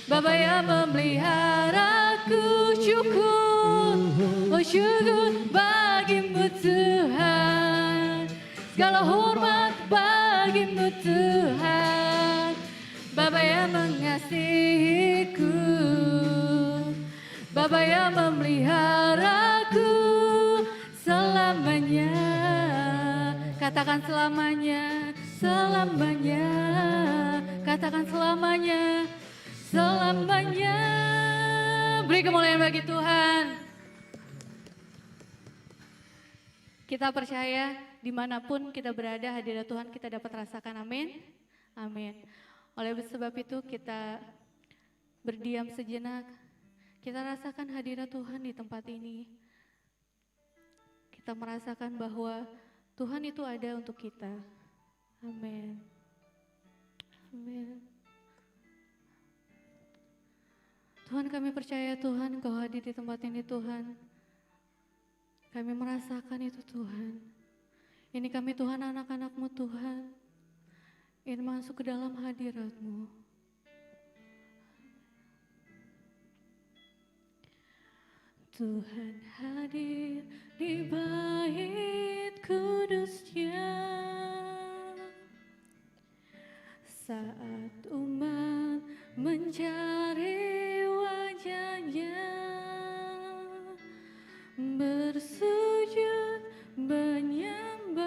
Bapa yang memeliharaku, syukur, oh syukur bagimu Tuhan. Segala hormat bagimu Tuhan. Bapa yang mengasihiku, Bapa yang memeliharaku selamanya. Katakan selamanya, selamanya. Katakan selamanya, selamanya. Beri kemuliaan bagi Tuhan. Kita percaya dimanapun kita berada, hadirat Tuhan kita dapat rasakan. Amin. Amin. Oleh sebab itu kita berdiam sejenak. Kita rasakan hadirat Tuhan di tempat ini. Kita merasakan bahwa Tuhan itu ada untuk kita. Amin. Amin. Tuhan, kami percaya Tuhan Engkau hadir di tempat ini Tuhan. Kami merasakan itu Tuhan. Ini kami Tuhan, anak-anak-Mu Tuhan. Ingin masuk ke dalam hadirat-Mu. Tuhan hadir di bait kudus-Nya. Saat umat mencari wajah-Nya, bersujud menyembah,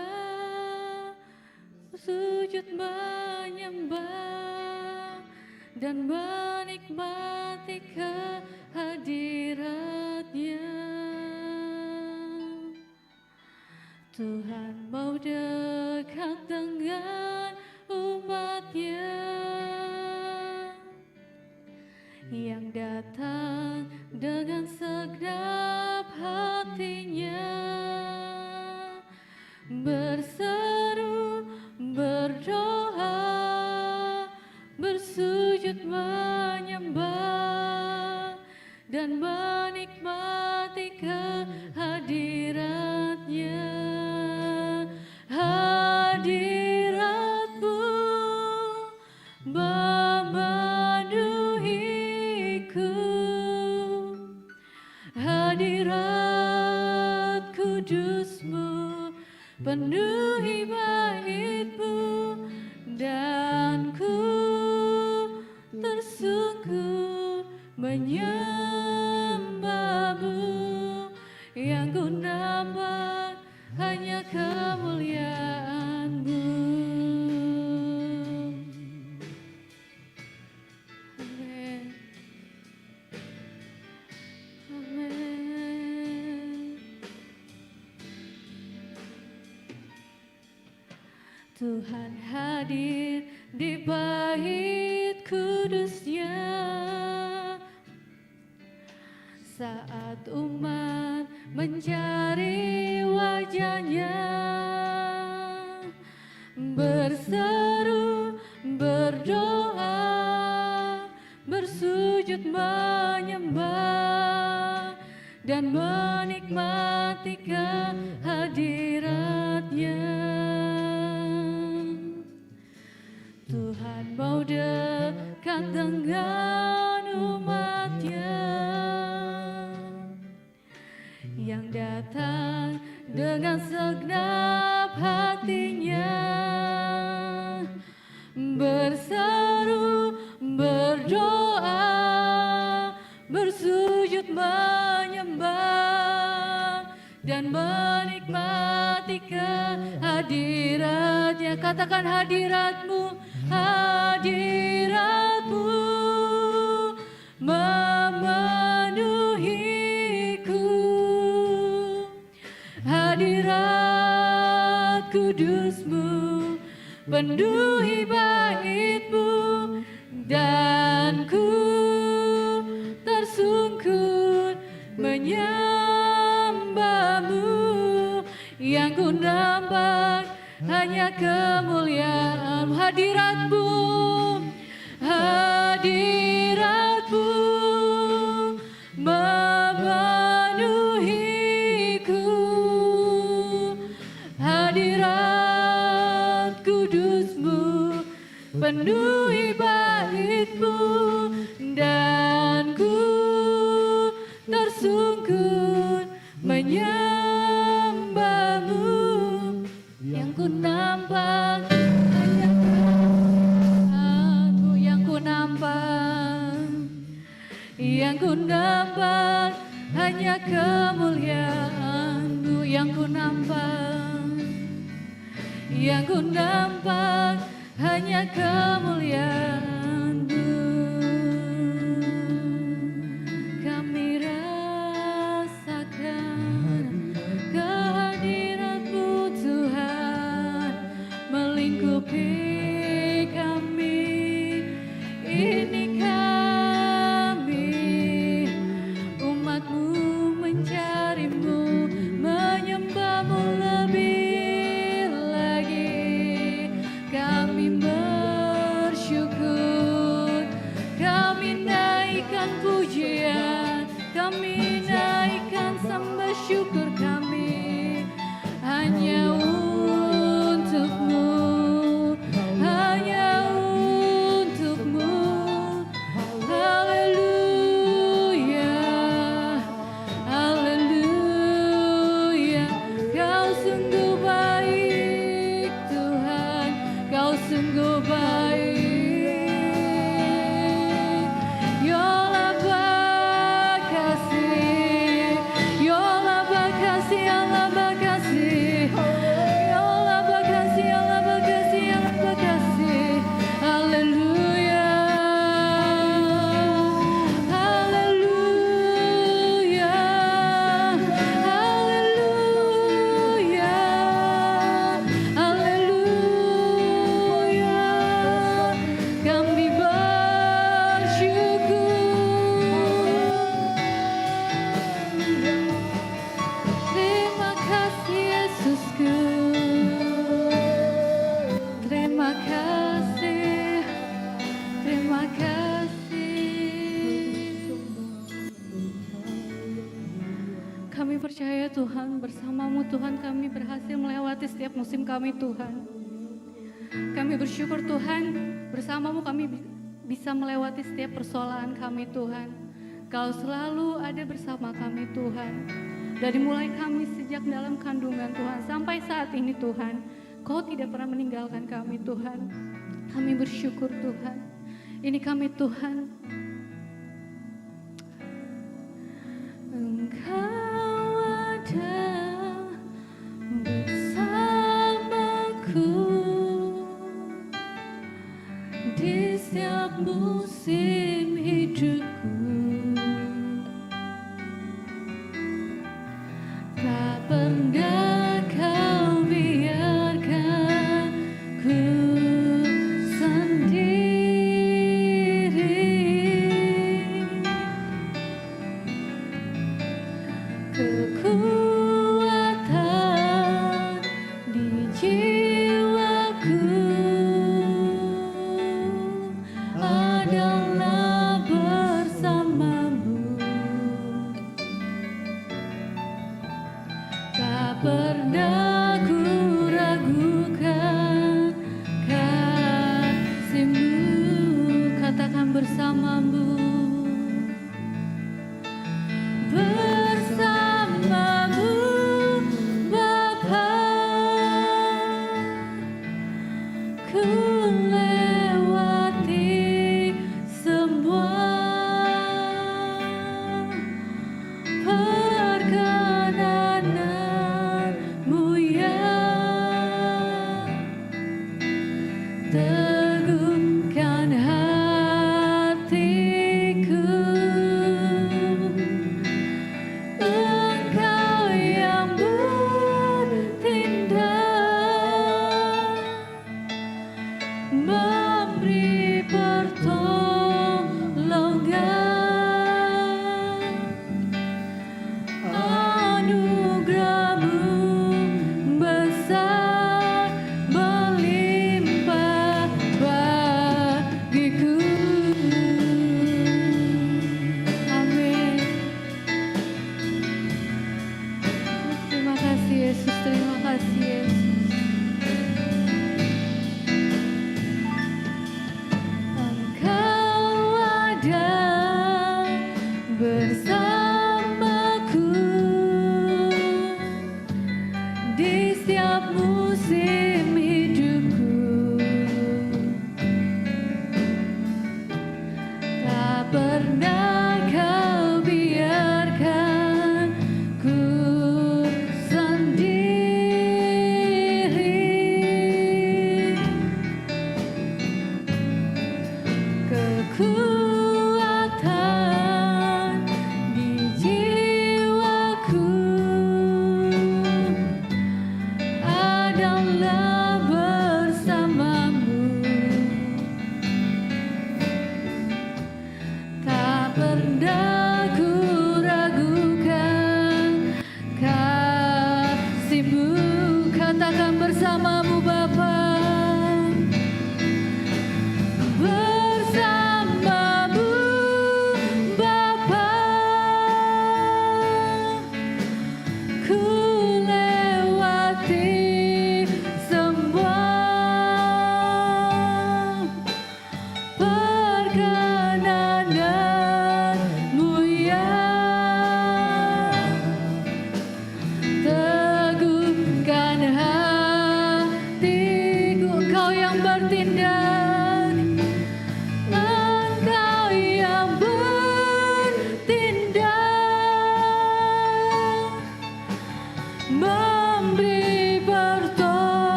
sujud menyembah, dan menikmati kehadirat-Nya. Tuhan mau dekat dengan umat-Nya yang datang dengan segenap hatinya, berseru, berdoa, bersujud menyembah, dan menikmati kehadirat-Nya. Hadirat-Mu memenuhiku, hadirat kudus-Mu penuhi bait-Mu, dan ku tersungkur menyembah-Mu, yang ku nampak hanya kemuliaan-Mu. Amin. Amin. Tuhan hadir di bait kudus-Nya. Saat umat mencari wajah-Nya, berseru, berdoa, bersujud menyembah, dan menikmati kehadirat-Nya. Tuhan mau dekat dengan umat-Nya yang datang dengan segenap hatinya, berseru, berdoa, bersujud menyembah, dan menikmati kehadirat-Nya. Katakan hadirat-Mu, hadirat-Mu memenuhiku, hadirat kudus-Mu penuhi bait-Mu, dan ku tersungkur menyembah-Mu, yang ku nampak hanya kemuliaan. Hadirat-Mu, hadirat-Mu memenuhiku, hadirat kudus-Mu penuhi baitmu, dan ku tersungkur menyembahmu. Yang ku nampak hanya aku, yang ku nampak, yang ku nampak hanya kemuliaan-Mu. Yang ku nampak, yang ku nampak hanya kemuliaan-Mu. Kami rasakan kehadiran-Mu Tuhan melingkupi kami. Ini kami, umat-Mu mencari-Mu, menyembah-Mu lebih lagi. Kami bersyukur, kami naikkan pujian, kami naikkan sembah syukur kami hanya untuk-Mu, hanya untuk-Mu. Haleluya, haleluya. Kau sungguh baik Tuhan, Kau sungguh baik. Yola bakasih, Yola bakasih, Allah bakasih, Yola bakasih, Allah bakasih, Allah bakasih. Haleluya, haleluya, haleluya, haleluya. Kami bersyukur. Terima kasih Yesusku, terima kasih, terima kasih. Kami percaya Tuhan, bersama-Mu Tuhan kami berhasil melewati setiap musim kami Tuhan. Kami bersyukur Tuhan, bersama-Mu kami bisa melewati setiap persoalan kami Tuhan. Kau selalu ada bersama kami Tuhan. Dari mulai kami sejak dalam kandungan Tuhan sampai saat ini Tuhan, Kau tidak pernah meninggalkan kami Tuhan. Kami bersyukur Tuhan. Ini kami Tuhan. Engkau ada bersamaku di setiap musim hidupku. Tak pernah Kau biarkan ku sendiri. Kekuatan di jiwaku adalah bersama-Mu. Tak pernah ku ragukan kasih-Mu. Katakan bersama-Mu, bersama-Mu Bapa. Ku lewati semua perkenanan-Mu yang teguhkan hatiku. Engkau yang bertindak, memberi pertolongan. Anugerah-Mu besar melimpah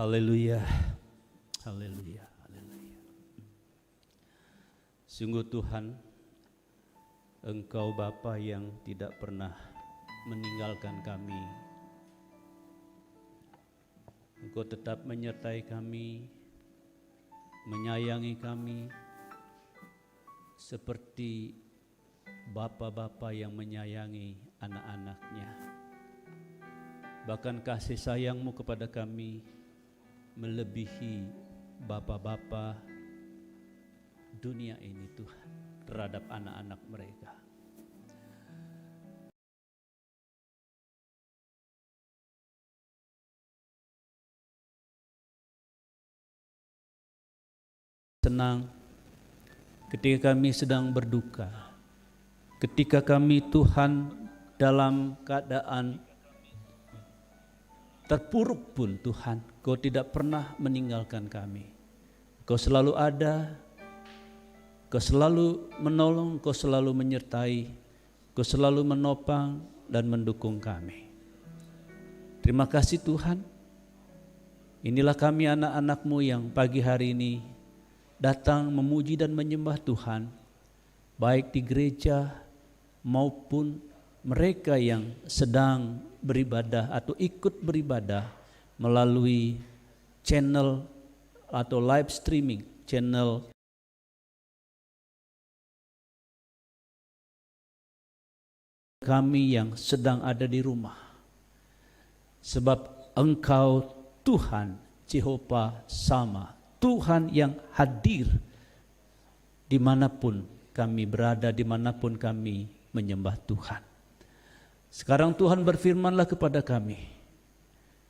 Haleluya, haleluya, haleluya. Sungguh Tuhan, Engkau Bapa yang tidak pernah meninggalkan kami. Engkau tetap menyertai kami, menyayangi kami, seperti bapa-bapa yang menyayangi anak-anaknya. Bahkan kasih sayang-Mu kepada kami melebihi bapa-bapa dunia ini Tuhan terhadap anak-anak mereka. Senang ketika kami sedang berduka, ketika kami Tuhan dalam keadaan terpuruk pun Tuhan, Kau tidak pernah meninggalkan kami. Kau selalu ada, Kau selalu menolong, Kau selalu menyertai, Kau selalu menopang dan mendukung kami. Terima kasih Tuhan. Inilah kami anak-anak-Mu yang pagi hari ini datang memuji dan menyembah Tuhan, baik di gereja maupun mereka yang sedang beribadah atau ikut beribadah melalui channel atau live streaming channel kami yang sedang ada di rumah. Sebab Engkau Tuhan Jehovah Sama, Tuhan yang hadir dimanapun kami berada dimanapun kami menyembah Tuhan. Sekarang Tuhan berfirmanlah kepada kami,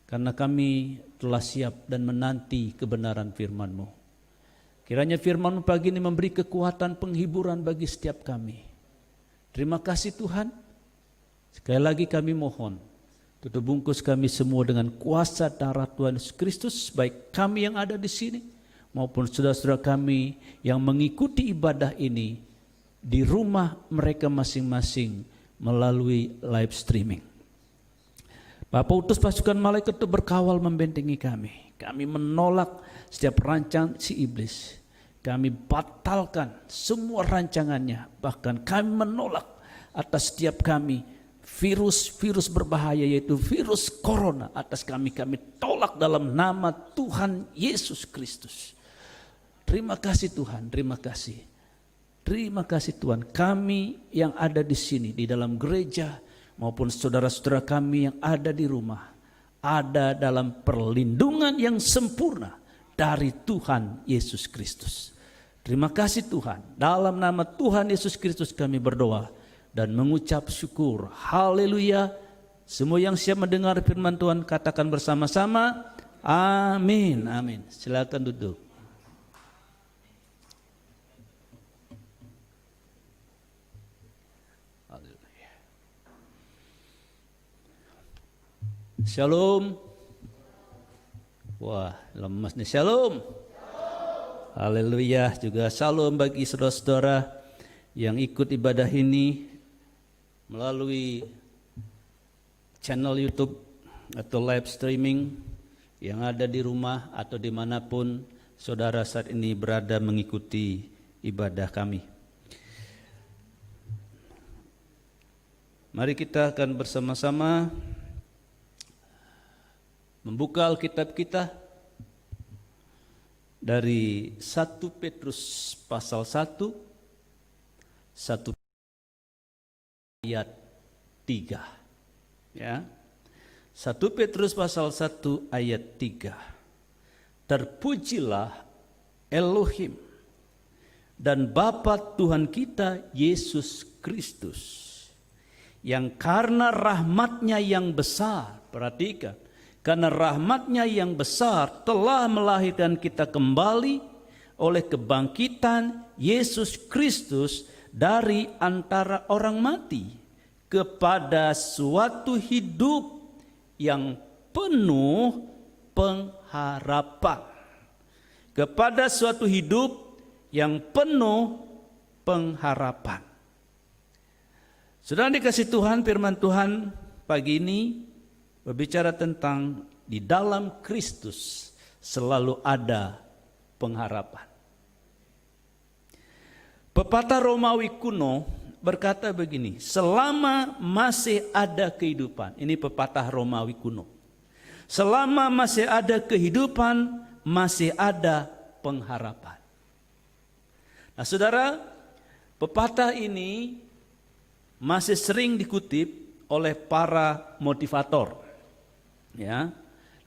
karena kami telah siap dan menanti kebenaran firman-Mu. Kiranya firman-Mu pagi ini memberi kekuatan penghiburan bagi setiap kami. Terima kasih Tuhan. Sekali lagi kami mohon, tutup bungkus kami semua dengan kuasa darah Tuhan Yesus Kristus, baik kami yang ada di sini maupun saudara-saudara kami yang mengikuti ibadah ini di rumah mereka masing-masing melalui live streaming. Bapa, utus pasukan malaikat itu berkawal membentengi kami. Kami menolak setiap rancangan si iblis. Kami batalkan semua rancangannya. Bahkan kami menolak atas setiap kami virus berbahaya, yaitu virus corona. Atas kami tolak dalam nama Tuhan Yesus Kristus. Terima kasih Tuhan, terima kasih. Terima kasih Tuhan, kami yang ada di sini, di dalam gereja, maupun saudara-saudara kami yang ada di rumah, ada dalam perlindungan yang sempurna dari Tuhan Yesus Kristus. Terima kasih Tuhan, dalam nama Tuhan Yesus Kristus kami berdoa dan mengucap syukur. Haleluya. Semua yang siap mendengar firman Tuhan katakan bersama-sama, amin, amin. Silakan duduk. Shalom. Wah, lemas nih. Shalom. Haleluya. Juga shalom bagi saudara-saudara yang ikut ibadah ini melalui channel YouTube atau live streaming yang ada di rumah atau dimanapun saudara saat ini berada mengikuti ibadah kami. Mari kita akan bersama-sama membuka Alkitab kita dari 1 Petrus pasal 1 ayat 3. Ya. 1 Petrus pasal 1 ayat 3. Terpujilah Elohim dan Bapa Tuhan kita Yesus Kristus, yang karena rahmat-Nya yang besar, perhatikan, karena rahmat-Nya yang besar telah melahirkan kita kembali oleh kebangkitan Yesus Kristus dari antara orang mati kepada suatu hidup yang penuh pengharapan. Kepada suatu hidup yang penuh pengharapan. Saudara dikasih Tuhan, firman Tuhan pagi ini berbicara tentang di dalam Kristus selalu ada pengharapan. Pepatah Romawi kuno berkata begini, selama masih ada kehidupan, ini pepatah Romawi kuno. Selama masih ada kehidupan, masih ada pengharapan. Nah saudara, pepatah ini masih sering dikutip oleh para motivator. Ya.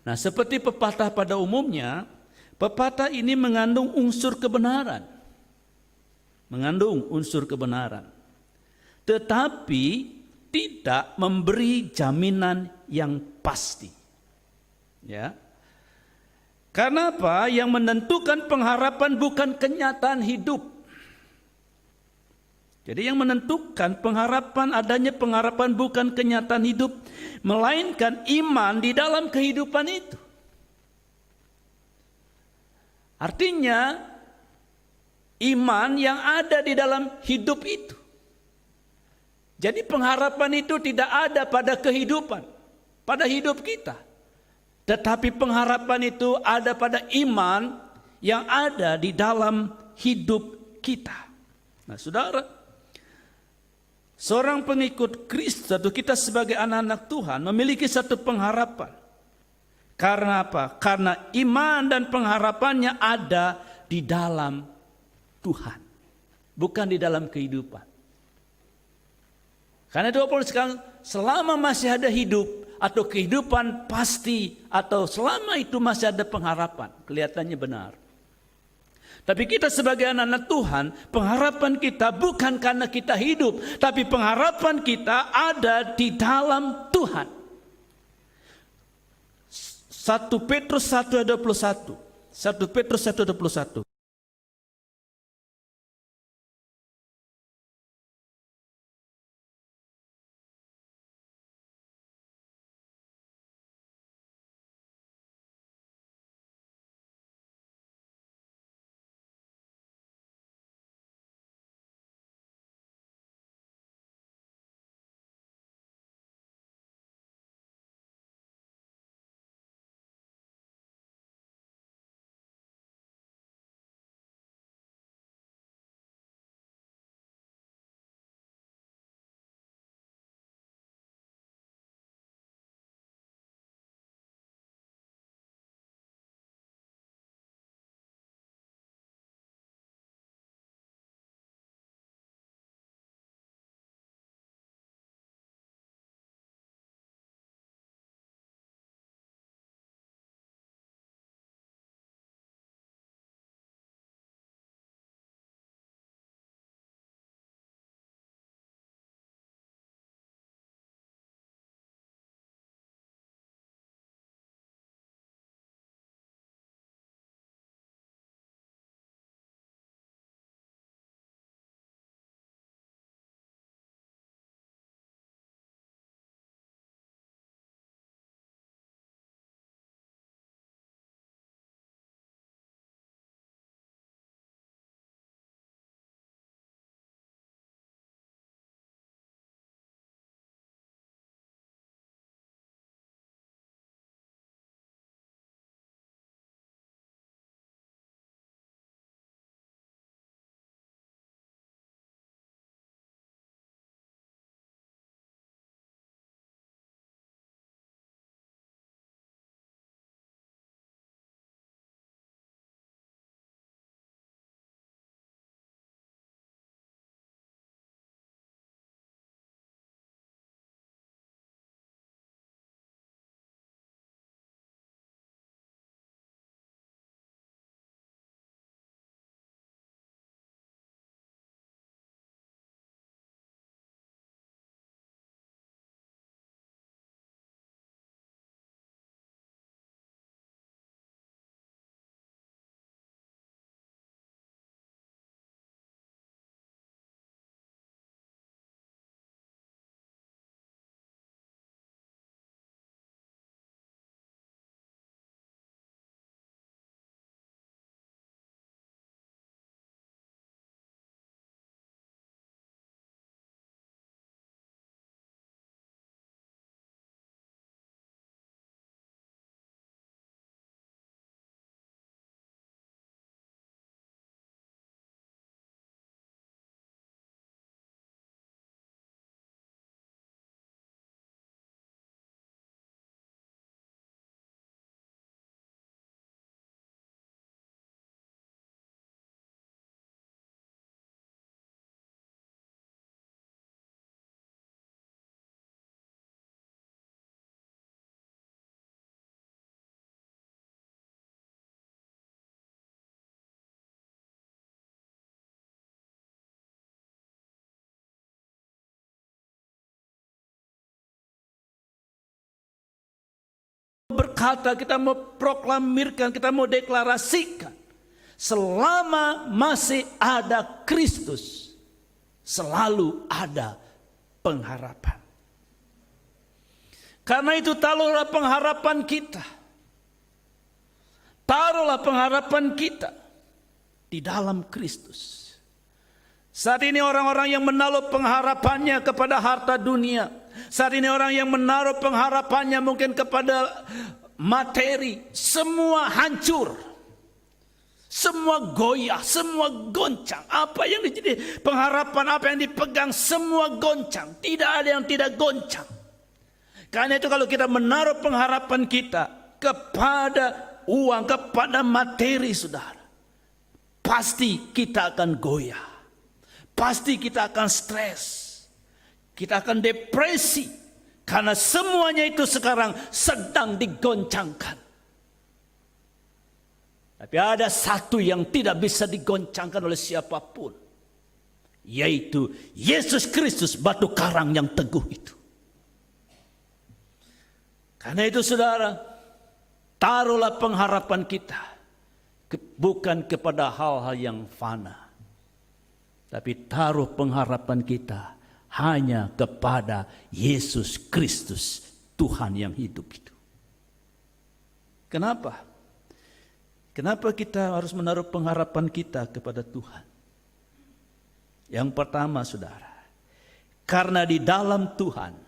Nah, seperti pepatah pada umumnya, pepatah ini mengandung unsur kebenaran. Mengandung unsur kebenaran. Tetapi tidak memberi jaminan yang pasti. Ya. Karena apa? Yang menentukan pengharapan bukan kenyataan hidup. Jadi yang menentukan pengharapan, adanya pengharapan bukan kenyataan hidup, melainkan iman di dalam kehidupan itu. Artinya iman yang ada di dalam hidup itu. Jadi pengharapan itu tidak ada pada kehidupan, pada hidup kita. Tetapi pengharapan itu ada pada iman yang ada di dalam hidup kita. Nah saudara, seorang pengikut Kristus atau kita sebagai anak-anak Tuhan memiliki satu pengharapan. Karena apa? Karena iman dan pengharapannya ada di dalam Tuhan, bukan di dalam kehidupan. Karena itu Paulus sekarang selama masih ada hidup atau kehidupan pasti, atau selama itu masih ada pengharapan, kelihatannya benar. Tapi kita sebagai anak-anak Tuhan, pengharapan kita bukan karena kita hidup, tapi pengharapan kita ada di dalam Tuhan. 1 Petrus 1 ayat 21. 1 Petrus 1 ayat 21. Berkata, kita mau proklamirkan, kita mau deklarasikan, selama masih ada Kristus, selalu ada pengharapan. Karena itu taruhlah pengharapan kita. Taruhlah pengharapan kita di dalam Kristus. Saat ini orang-orang yang menaruh pengharapannya kepada harta dunia. Saat ini orang yang menaruh pengharapannya mungkin kepada materi. Semua hancur. Semua goyah, semua goncang. Apa yang jadi pengharapan, apa yang dipegang, semua goncang. Tidak ada yang tidak goncang. Karena itu kalau kita menaruh pengharapan kita kepada uang, kepada materi, saudara, pasti kita akan goyah. Pasti kita akan stres. Kita akan depresi. Karena semuanya itu sekarang sedang digoncangkan. Tapi ada satu yang tidak bisa digoncangkan oleh siapapun, yaitu Yesus Kristus, batu karang yang teguh itu. Karena itu saudara, taruhlah pengharapan kita bukan kepada hal-hal yang fana, tapi taruh pengharapan kita hanya kepada Yesus Kristus, Tuhan yang hidup itu. Kenapa? Kenapa kita harus menaruh pengharapan kita kepada Tuhan? Yang pertama saudara, karena di dalam Tuhan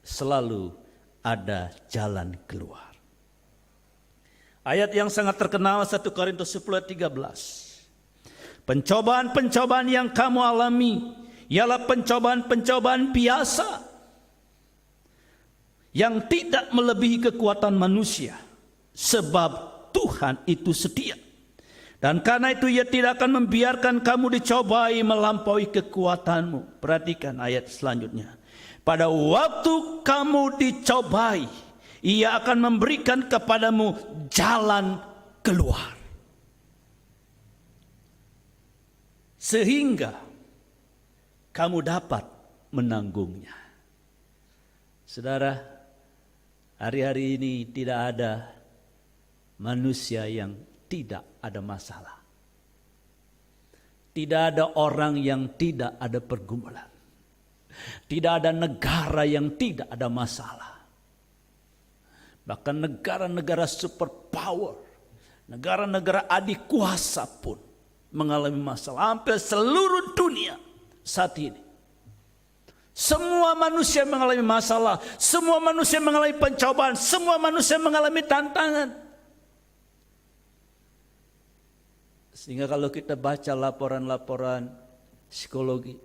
selalu ada jalan keluar. Ayat yang sangat terkenal 1 Korintus 10:13. Pencobaan-pencobaan yang kamu alami ialah pencobaan-pencobaan biasa yang tidak melebihi kekuatan manusia, sebab Tuhan itu setia. Dan karena itu Ia tidak akan membiarkan kamu dicobai melampaui kekuatanmu. Perhatikan ayat selanjutnya. Pada waktu kamu dicobai, Ia akan memberikan kepadamu jalan keluar, sehingga kamu dapat menanggungnya. Saudara, hari-hari ini tidak ada manusia yang tidak ada masalah. Tidak ada orang yang tidak ada pergumulan. Tidak ada negara yang tidak ada masalah. Bahkan negara-negara superpower, negara-negara adik kuasa pun mengalami masalah. Hampir seluruh dunia saat ini. Semua manusia mengalami masalah. Semua manusia mengalami pencobaan. Semua manusia mengalami tantangan. Sehingga kalau kita baca laporan-laporan psikologi,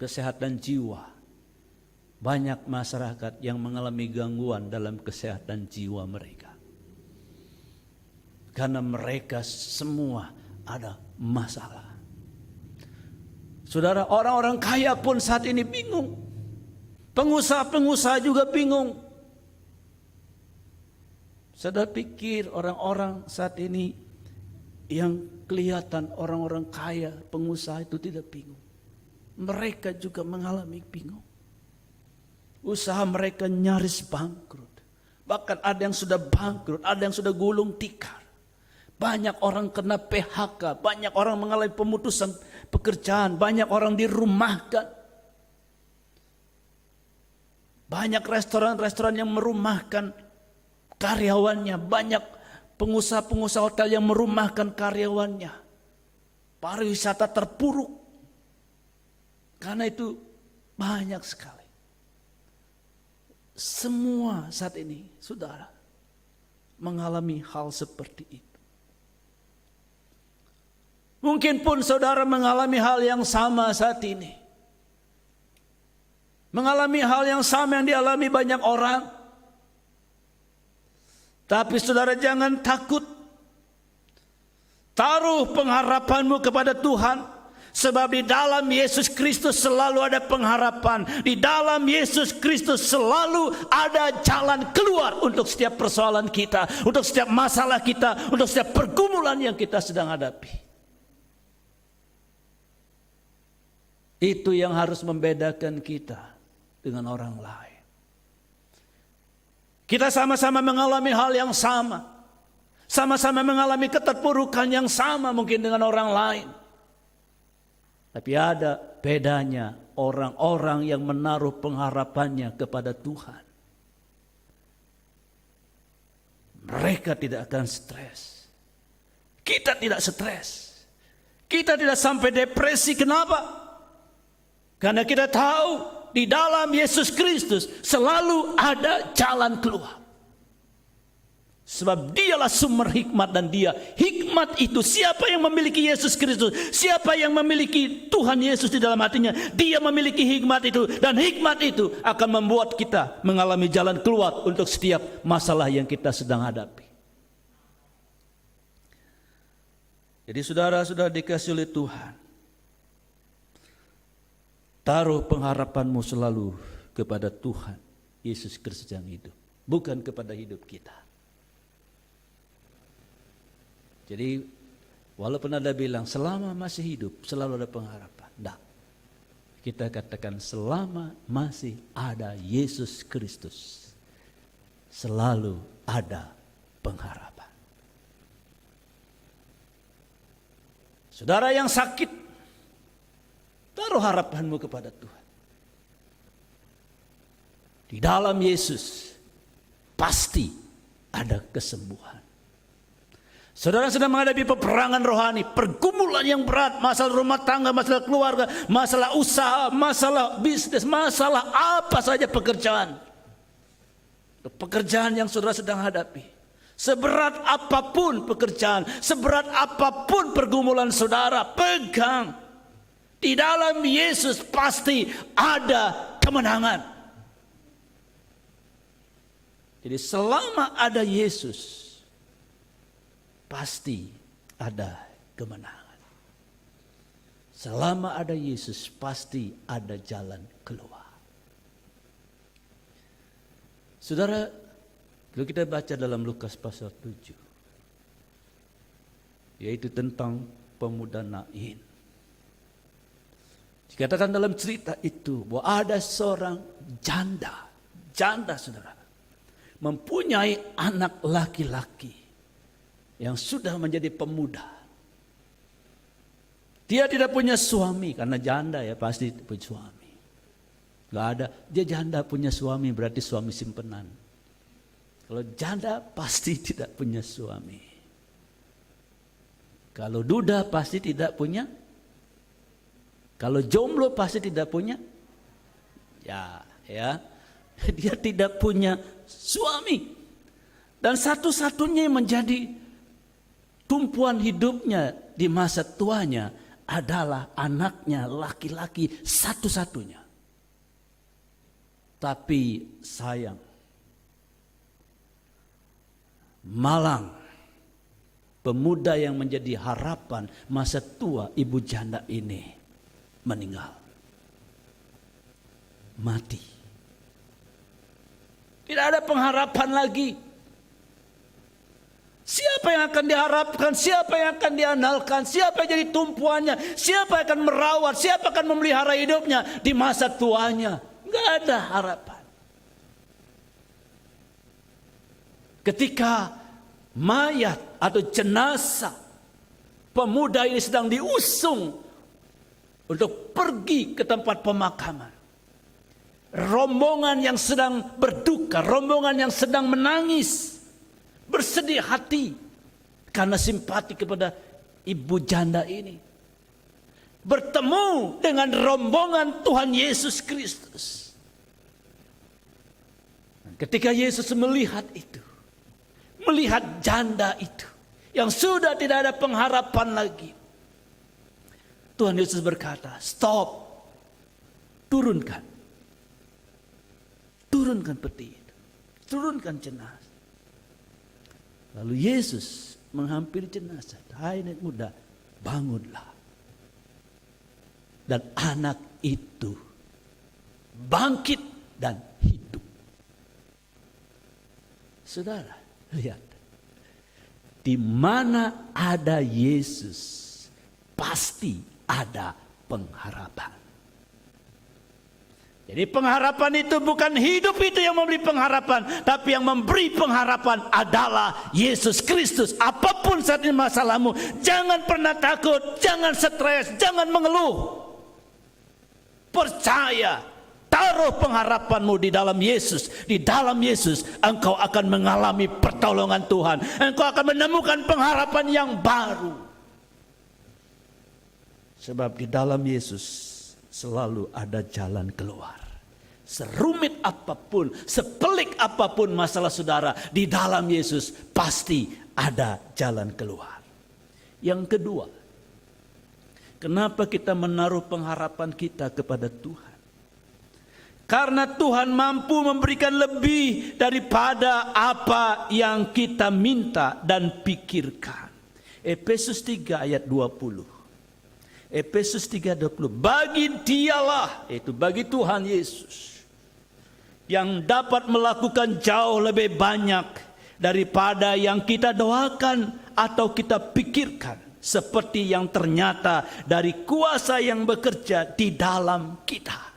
kesehatan jiwa, banyak masyarakat yang mengalami gangguan dalam kesehatan jiwa mereka. Karena mereka semua ada masalah. Saudara, orang-orang kaya pun saat ini bingung. Pengusaha-pengusaha juga bingung. Saudara pikir orang-orang saat ini yang kelihatan orang-orang kaya, pengusaha itu tidak bingung. Mereka juga mengalami bingung. Usaha mereka nyaris bangkrut. Bahkan ada yang sudah bangkrut, ada yang sudah gulung tikar. Banyak orang kena PHK, banyak orang mengalami pemutusan pekerjaan, banyak orang dirumahkan. Banyak restoran-restoran yang merumahkan karyawannya, banyak pengusaha-pengusaha hotel yang merumahkan karyawannya. Pariwisata terpuruk. Karena itu banyak sekali. Semua saat ini, saudara, mengalami hal seperti itu. Mungkin pun saudara mengalami hal yang sama saat ini. Mengalami hal yang sama yang dialami banyak orang. Tapi saudara jangan takut. Taruh pengharapanmu kepada Tuhan. Sebab di dalam Yesus Kristus selalu ada pengharapan. Di dalam Yesus Kristus selalu ada jalan keluar untuk setiap persoalan kita. Untuk setiap masalah kita. Untuk setiap pergumulan yang kita sedang hadapi. Itu yang harus membedakan kita dengan orang lain. Kita sama-sama mengalami hal yang sama. Sama-sama mengalami keterpurukan yang sama mungkin dengan orang lain. Tapi ada bedanya orang-orang yang menaruh pengharapannya kepada Tuhan. Mereka tidak akan stres. Kita tidak stres. Kita tidak sampai depresi. Kenapa? Karena kita tahu di dalam Yesus Kristus selalu ada jalan keluar. Sebab dialah sumber hikmat dan dia hikmat itu. Siapa yang memiliki Yesus Kristus, siapa yang memiliki Tuhan Yesus di dalam hatinya, dia memiliki hikmat itu. Dan hikmat itu akan membuat kita mengalami jalan keluar untuk setiap masalah yang kita sedang hadapi. Jadi saudara sudah dikasih oleh Tuhan. Taruh pengharapanmu selalu kepada Tuhan Yesus Kristus yang hidup, bukan kepada hidup kita. Jadi walaupun ada bilang selama masih hidup selalu ada pengharapan. Tidak. Kita katakan selama masih ada Yesus Kristus selalu ada pengharapan. Saudara yang sakit, taruh harapanmu kepada Tuhan. Di dalam Yesus pasti ada kesembuhan. Saudara sedang menghadapi peperangan rohani, pergumulan yang berat, masalah rumah tangga, masalah keluarga, masalah usaha, masalah bisnis, masalah apa saja pekerjaan. Pekerjaan yang saudara sedang hadapi. Seberat apapun pekerjaan, seberat apapun pergumulan saudara, pegang. Di dalam Yesus pasti ada kemenangan. Jadi selama ada Yesus, pasti ada kemenangan. Selama ada Yesus, pasti ada jalan keluar. Saudara, kalau kita baca dalam Lukas pasal 7, yaitu tentang pemuda Nain. Dikatakan dalam cerita itu bahwa ada seorang janda saudara, mempunyai anak laki-laki yang sudah menjadi pemuda. Dia tidak punya suami, karena janda ya pasti punya suami. Gak ada, dia janda punya suami berarti suami simpenan. Kalau janda pasti tidak punya suami. Kalau duda pasti tidak punya. Kalau jomblo pasti tidak punya. Ya. Dia tidak punya suami. Dan satu-satunya yang menjadi tumpuan hidupnya di masa tuanya adalah anaknya laki-laki satu-satunya. Tapi sayang, malang pemuda yang menjadi harapan masa tua ibu janda ini meninggal, mati. Tidak ada pengharapan lagi. Siapa yang akan diharapkan? Siapa yang akan diandalkan? Siapa yang jadi tumpuannya? Siapa yang akan merawat? Siapa akan memelihara hidupnya di masa tuanya? Enggak ada harapan. Ketika mayat atau jenazah pemuda ini sedang diusung untuk pergi ke tempat pemakaman, rombongan yang sedang berduka, rombongan yang sedang menangis, bersedih hati karena simpati kepada ibu janda ini, bertemu dengan rombongan Tuhan Yesus Kristus. Ketika Yesus melihat itu, melihat janda itu yang sudah tidak ada pengharapan lagi, Tuhan Yesus berkata, stop, turunkan peti itu, turunkan jenazah. Lalu Yesus menghampiri jenazah, hai anak muda, bangunlah. Dan anak itu bangkit dan hidup. Saudara, lihat. Di mana ada Yesus, pasti ada pengharapan. Jadi pengharapan itu bukan hidup itu yang memberi pengharapan, tapi yang memberi pengharapan adalah Yesus Kristus. Apapun saat ini masalahmu, jangan pernah takut, jangan stres, jangan mengeluh. Percaya, taruh pengharapanmu di dalam Yesus. Di dalam Yesus engkau akan mengalami pertolongan Tuhan. Engkau akan menemukan pengharapan yang baru. Sebab di dalam Yesus selalu ada jalan keluar. Serumit apapun, sepelik apapun masalah saudara, di dalam Yesus pasti ada jalan keluar. Yang kedua, kenapa kita menaruh pengharapan kita kepada Tuhan? Karena Tuhan mampu memberikan lebih daripada apa yang kita minta dan pikirkan. Efesus 3 ayat 20. Efesus 3:20. Bagi Dialah, itu bagi Tuhan Yesus, yang dapat melakukan jauh lebih banyak daripada yang kita doakan atau kita pikirkan, seperti yang ternyata dari kuasa yang bekerja di dalam kita.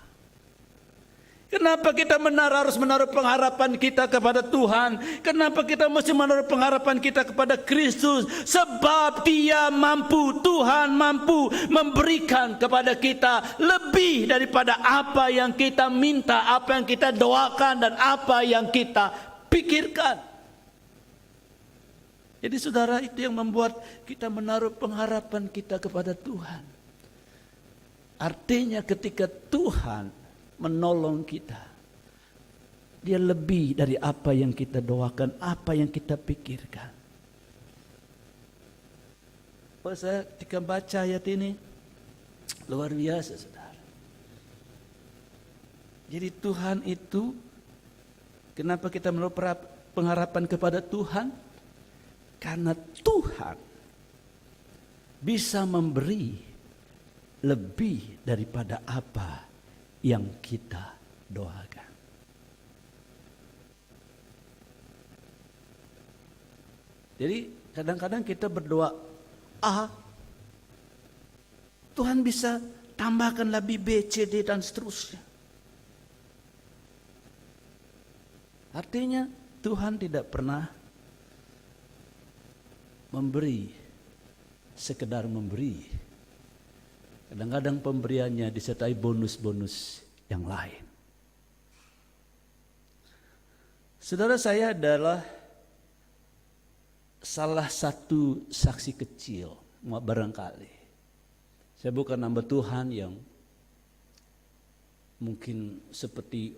Kenapa kita harus menaruh pengharapan kita kepada Tuhan? Kenapa kita mesti menaruh pengharapan kita kepada Kristus? Sebab Dia mampu, Tuhan mampu memberikan kepada kita lebih daripada apa yang kita minta, apa yang kita doakan, dan apa yang kita pikirkan. Jadi saudara, itu yang membuat kita menaruh pengharapan kita kepada Tuhan. Artinya ketika Tuhan menolong kita, Dia lebih dari apa yang kita doakan, apa yang kita pikirkan. Saya ketika baca ayat ini, luar biasa saudara. Jadi Tuhan itu, kenapa kita menaruh pengharapan kepada Tuhan? Karena Tuhan bisa memberi lebih daripada apa yang kita doakan. Jadi kadang-kadang kita berdoa A, Tuhan bisa tambahkan lebih B, C, D, dan seterusnya. Artinya Tuhan tidak pernah memberi sekedar memberi. Kadang-kadang pemberiannya disertai bonus-bonus yang lain. Saudara, saya adalah salah satu saksi kecil, barangkali. Saya bukan hamba Tuhan yang mungkin seperti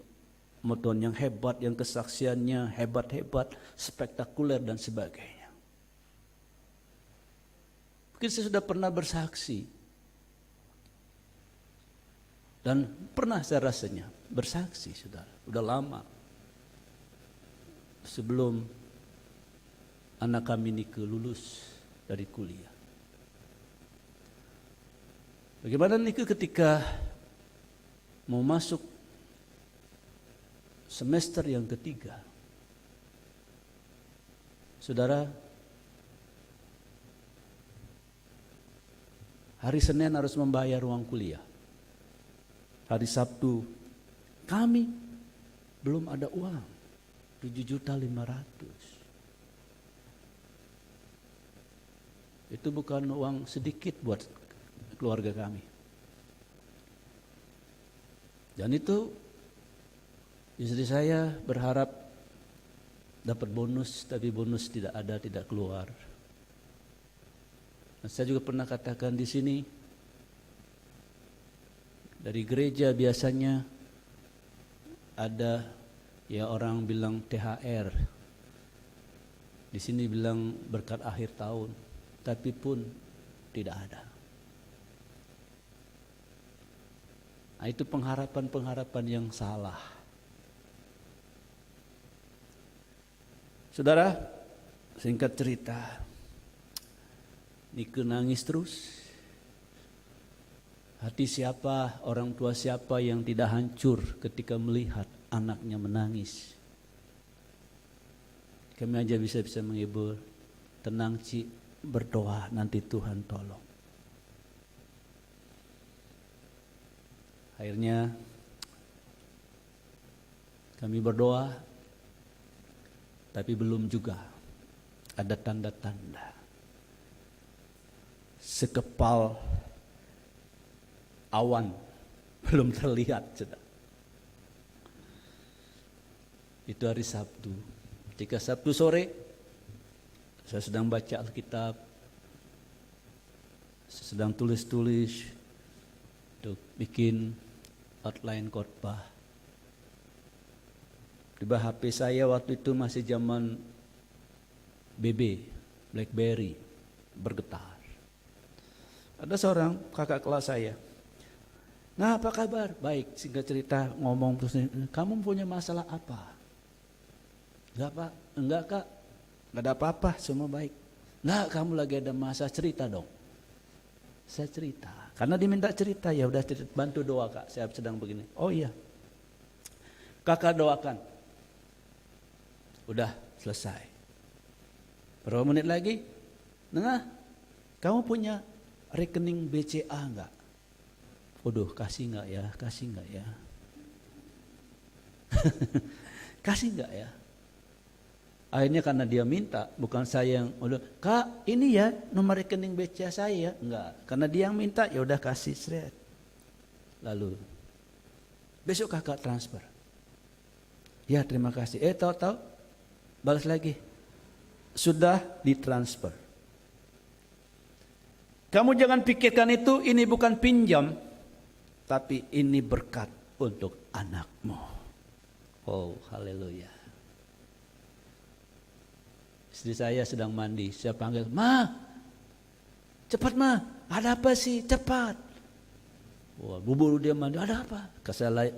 Moton yang hebat, yang kesaksiannya hebat-hebat, spektakuler dan sebagainya. Mungkin saya sudah pernah bersaksi. Dan pernah saya rasanya bersaksi, saudara, udah lama. Sebelum anak kami ini lulus dari kuliah. Bagaimana nih ketika mau masuk semester yang ketiga. Saudara, hari Senin harus membayar uang kuliah. Hari Sabtu kami belum ada uang, 7.500.000. Itu bukan uang sedikit buat keluarga kami. Dan itu istri saya berharap dapat bonus, tapi bonus tidak ada, tidak keluar. Dan saya juga pernah katakan di sini, dari gereja biasanya ada ya orang bilang THR, di sini bilang berkat akhir tahun, tapi pun tidak ada. Nah, itu pengharapan-pengharapan yang salah. Saudara, singkat cerita, Nike nangis terus. Hati siapa, orang tua siapa yang tidak hancur ketika melihat anaknya menangis. Kami aja bisa menghibur. Tenang Ci, berdoa nanti Tuhan tolong. Akhirnya kami berdoa, tapi belum juga ada tanda-tanda. Sekepal awan belum terlihat. Itu hari Sabtu. Ketika Sabtu sore, saya sedang baca Alkitab, saya sedang tulis-tulis untuk bikin outline khotbah. Tiba HP saya waktu itu masih zaman BB, BlackBerry, bergetar. Ada seorang kakak kelas saya. Nah, apa kabar? Baik, singkat cerita ngomong terus, kamu punya masalah apa? Enggak Pak, enggak Kak, enggak ada apa-apa, semua baik. Enggak, kamu lagi ada masalah, cerita dong. Saya cerita, karena diminta cerita, ya udah bantu doa Kak, saya sedang begini. Oh iya, Kakak doakan. Udah selesai. Berapa menit lagi? Nah, kamu punya rekening BCA enggak? Waduh, kasih enggak ya? Kasih enggak ya? Kasih enggak ya? Akhirnya karena dia minta, bukan saya yang, Kak ini ya nomor rekening BCA saya. Enggak, karena dia yang minta, ya udah kasih seret. Lalu, besok kakak transfer. Ya terima kasih. Tahu-tahu, balas lagi. Sudah ditransfer. Kamu jangan pikirkan itu, ini bukan pinjam, tapi ini berkat untuk anakmu. Oh, haleluya. Istri saya sedang mandi, saya panggil, Ma, cepat Ma, ada apa sih, cepat. Wah, buru-buru dia mandi, ada apa?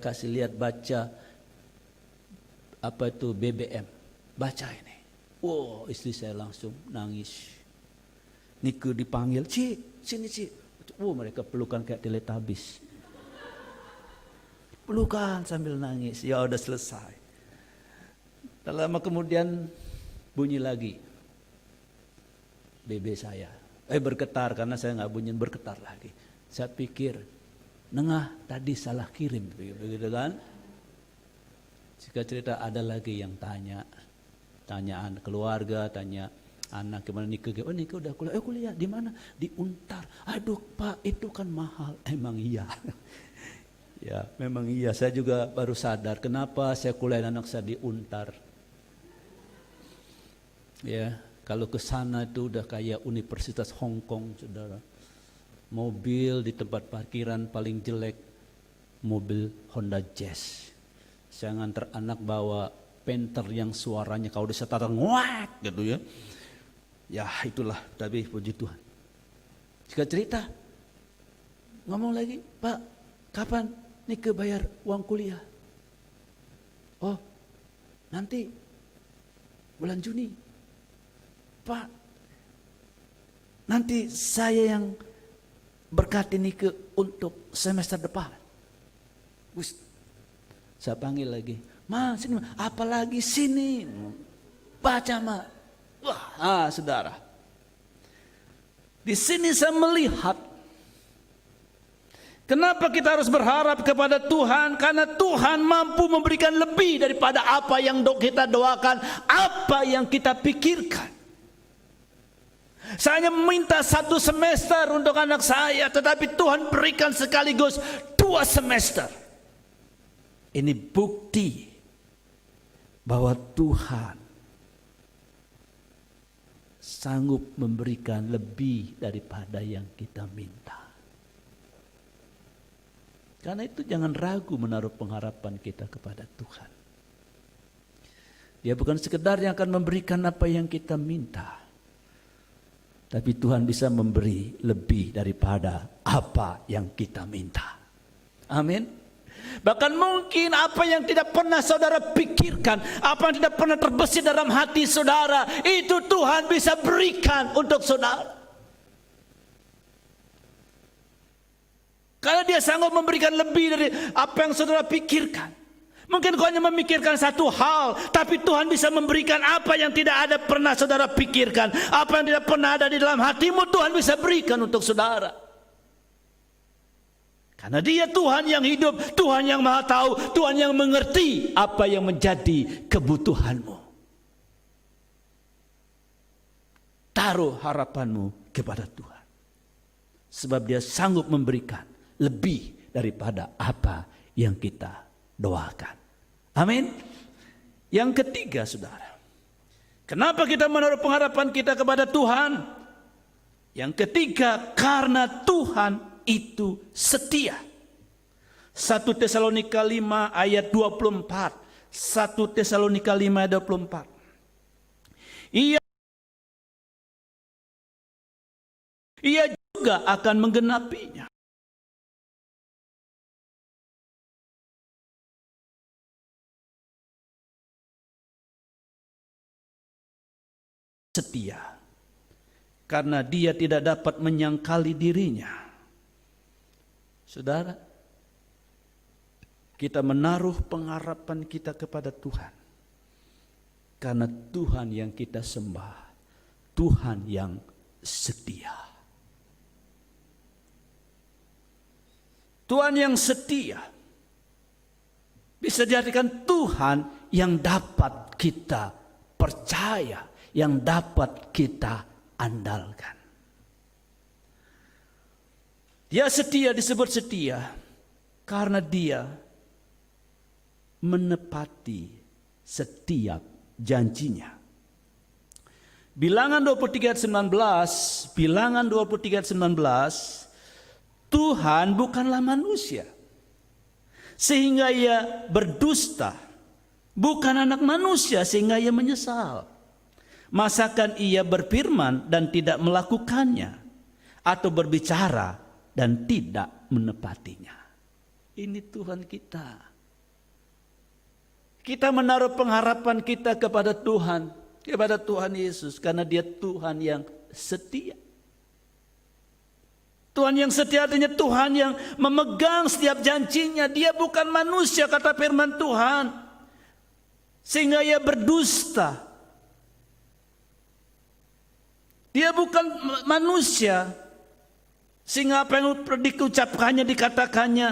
Kasih lihat baca, apa itu BBM, baca ini. Wow, istri saya langsung nangis. Nike dipanggil, Ci, sini Ci. Mereka pelukan kayak Teletubbies. Pelukan sambil nangis, ya udah selesai. Tak lama kemudian bunyi lagi BB saya. Bergetar karena saya nggak bunyi, bergetar lagi. Saya pikir, Nengah tadi salah kirim, begitu kan? Jika cerita ada lagi yang tanyaan keluarga, tanya anak gimana Nike, oh Nike udah kuliah, kuliah di mana? Di Untar. Aduh Pak, itu kan mahal. Emang iya. Ya, memang iya. Saya juga baru sadar kenapa saya kuliah anak saya di Untar. Ya, kalau ke sana itu udah kayak Universitas Hong Kong, saudara. Mobil di tempat parkiran paling jelek, mobil Honda Jazz. Saya nganter anak bawa Panther yang suaranya kalau disetar nguak gitu ya. Ya itulah, tapi puji Tuhan. Jika cerita, ngomong lagi, Pak, kapan Nike bayar uang kuliah? Oh, nanti bulan Juni. Pak, nanti saya yang berkati Nike untuk semester depan. Saya panggil lagi, Ma, sini, apalagi sini, baca Ma. Wah, saudara, di sini saya melihat kenapa kita harus berharap kepada Tuhan, karena Tuhan mampu memberikan lebih daripada apa yang kita doakan, apa yang kita pikirkan. Saya hanya meminta 1 semester untuk anak saya, tetapi Tuhan berikan sekaligus 2 semester. Ini bukti bahwa Tuhan sanggup memberikan lebih daripada yang kita minta. Karena itu jangan ragu menaruh pengharapan kita kepada Tuhan. Dia bukan sekedar yang akan memberikan apa yang kita minta, tapi Tuhan bisa memberi lebih daripada apa yang kita minta. Amin. Bahkan mungkin apa yang tidak pernah saudara pikirkan, apa yang tidak pernah terbesit dalam hati saudara, itu Tuhan bisa berikan untuk saudara. Karena dia sanggup memberikan lebih dari apa yang saudara pikirkan. Mungkin kau hanya memikirkan satu hal, tapi Tuhan bisa memberikan apa yang tidak ada pernah saudara pikirkan. Apa yang tidak pernah ada di dalam hatimu, Tuhan bisa berikan untuk saudara. Karena dia Tuhan yang hidup, Tuhan yang maha tahu, Tuhan yang mengerti apa yang menjadi kebutuhanmu. Taruh harapanmu kepada Tuhan. Sebab dia sanggup memberikan lebih daripada apa yang kita doakan. Amin. Yang ketiga, saudara, kenapa kita menaruh pengharapan kita kepada Tuhan? Yang ketiga, karena Tuhan itu setia. 1 Tesalonika 5 ayat 24. 1 Tesalonika 5 ayat 24. Ia juga akan menggenapinya. Setia, karena dia tidak dapat menyangkali dirinya. Saudara, kita menaruh pengharapan kita kepada Tuhan, karena Tuhan yang kita sembah Tuhan yang setia. Tuhan yang setia bisa diartikan Tuhan yang dapat kita percaya, yang dapat kita andalkan. Dia setia, disebut setia karena dia menepati setiap janjinya. Bilangan 23 ayat 19, Bilangan 23 ayat 19, Tuhan bukanlah manusia sehingga ia berdusta, bukan anak manusia sehingga ia menyesal. Masakan ia berfirman dan tidak melakukannya, atau berbicara dan tidak menepatinya. Ini Tuhan kita. Kita menaruh pengharapan kita kepada Tuhan, kepada Tuhan Yesus, karena Dia Tuhan yang setia. Tuhan yang setia artinya Tuhan yang memegang setiap janjinya. Dia bukan manusia, kata firman Tuhan, sehingga ia berdusta. Dia bukan manusia sehingga apa yang diucapkannya, dikatakannya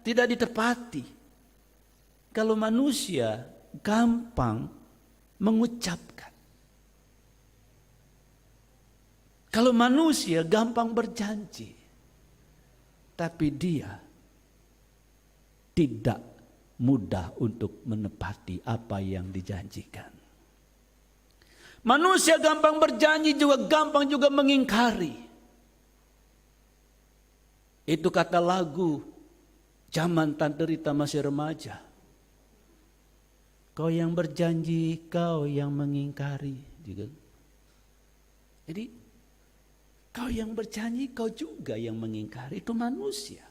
tidak ditepati. Kalau manusia gampang mengucapkan, kalau manusia gampang berjanji, tapi dia tidak mudah untuk menepati apa yang dijanjikan. Manusia gampang berjanji, juga gampang juga mengingkari. Itu kata lagu zaman Tante Rita masih remaja. Kau yang berjanji, kau yang mengingkari. Jadi kau yang berjanji, kau juga yang mengingkari. Itu manusia.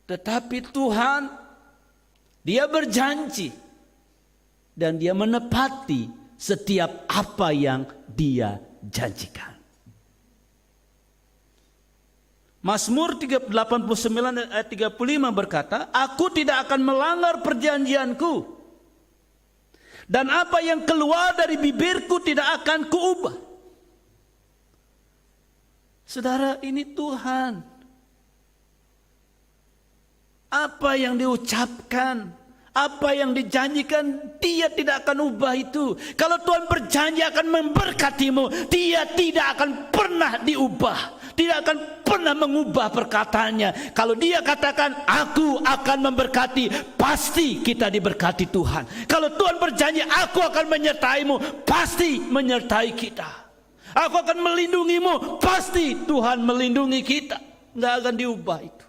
Tetapi Tuhan, Dia berjanji. Dan Dia menepati setiap apa yang Dia janjikan. Mazmur 89 ayat 35 berkata, Aku tidak akan melanggar perjanjianku, dan apa yang keluar dari bibirku tidak akan kuubah. Saudara, ini Tuhan. Apa yang diucapkan, apa yang dijanjikan, Dia tidak akan ubah itu. Kalau Tuhan berjanji akan memberkatimu, Dia tidak akan pernah diubah. Tidak akan pernah mengubah perkataannya. Kalau Dia katakan, aku akan memberkati, pasti kita diberkati Tuhan. Kalau Tuhan berjanji, aku akan menyertaimu, pasti menyertai kita. Aku akan melindungimu, pasti Tuhan melindungi kita. Nggak akan diubah itu.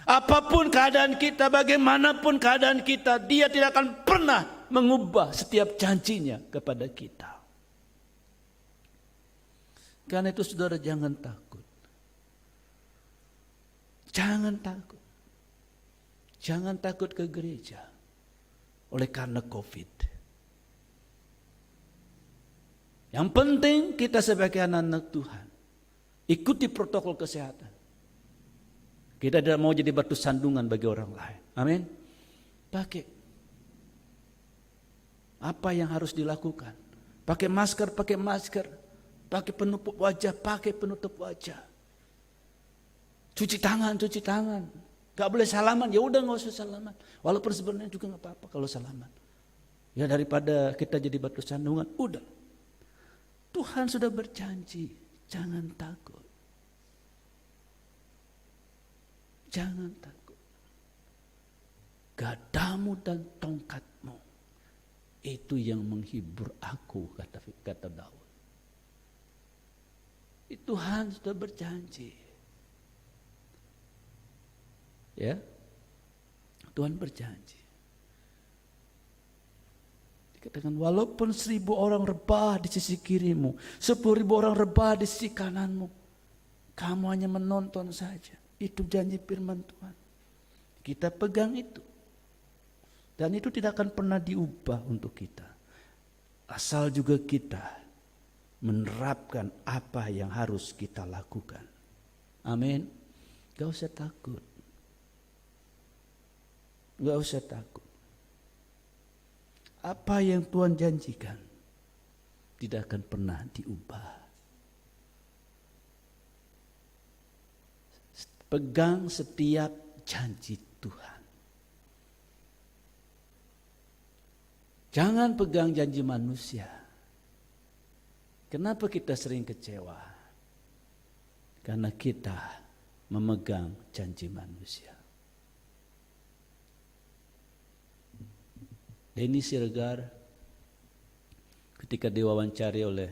Apapun keadaan kita, bagaimanapun keadaan kita, Dia tidak akan pernah mengubah setiap janjinya kepada kita. Karena itu saudara, jangan takut. Jangan takut. Jangan takut ke gereja oleh karena COVID. Yang penting kita sebagai anak-anak Tuhan, ikuti protokol kesehatan. Kita tidak mau jadi batu sandungan bagi orang lain. Amin. Pakai apa yang harus dilakukan. Pakai masker, pakai masker. Pakai penutup wajah, pakai penutup wajah. Cuci tangan, cuci tangan. Gak boleh salaman, ya udah gak usah salaman. Walaupun sebenarnya juga gak apa-apa kalau salaman. Ya daripada kita jadi batu sandungan, udah. Tuhan sudah berjanji, jangan takut. Jangan takut. Gadamu dan tongkatmu, itu yang menghibur aku, kata Daud. Tuhan sudah berjanji. Ya, Tuhan berjanji. Dikatakan walaupun 1000 orang rebah di sisi kirimu, 10.000 orang rebah di sisi kananmu, kamu hanya menonton saja. Itu janji firman Tuhan. Kita pegang itu. Dan itu tidak akan pernah diubah untuk kita. Asal juga kita menerapkan apa yang harus kita lakukan. Amin. Gak usah takut. Gak usah takut. Apa yang Tuhan janjikan, tidak akan pernah diubah. Pegang setiap janji Tuhan. Jangan pegang janji manusia. Kenapa kita sering kecewa? Karena kita memegang janji manusia. Denny Siregar ketika diwawancari oleh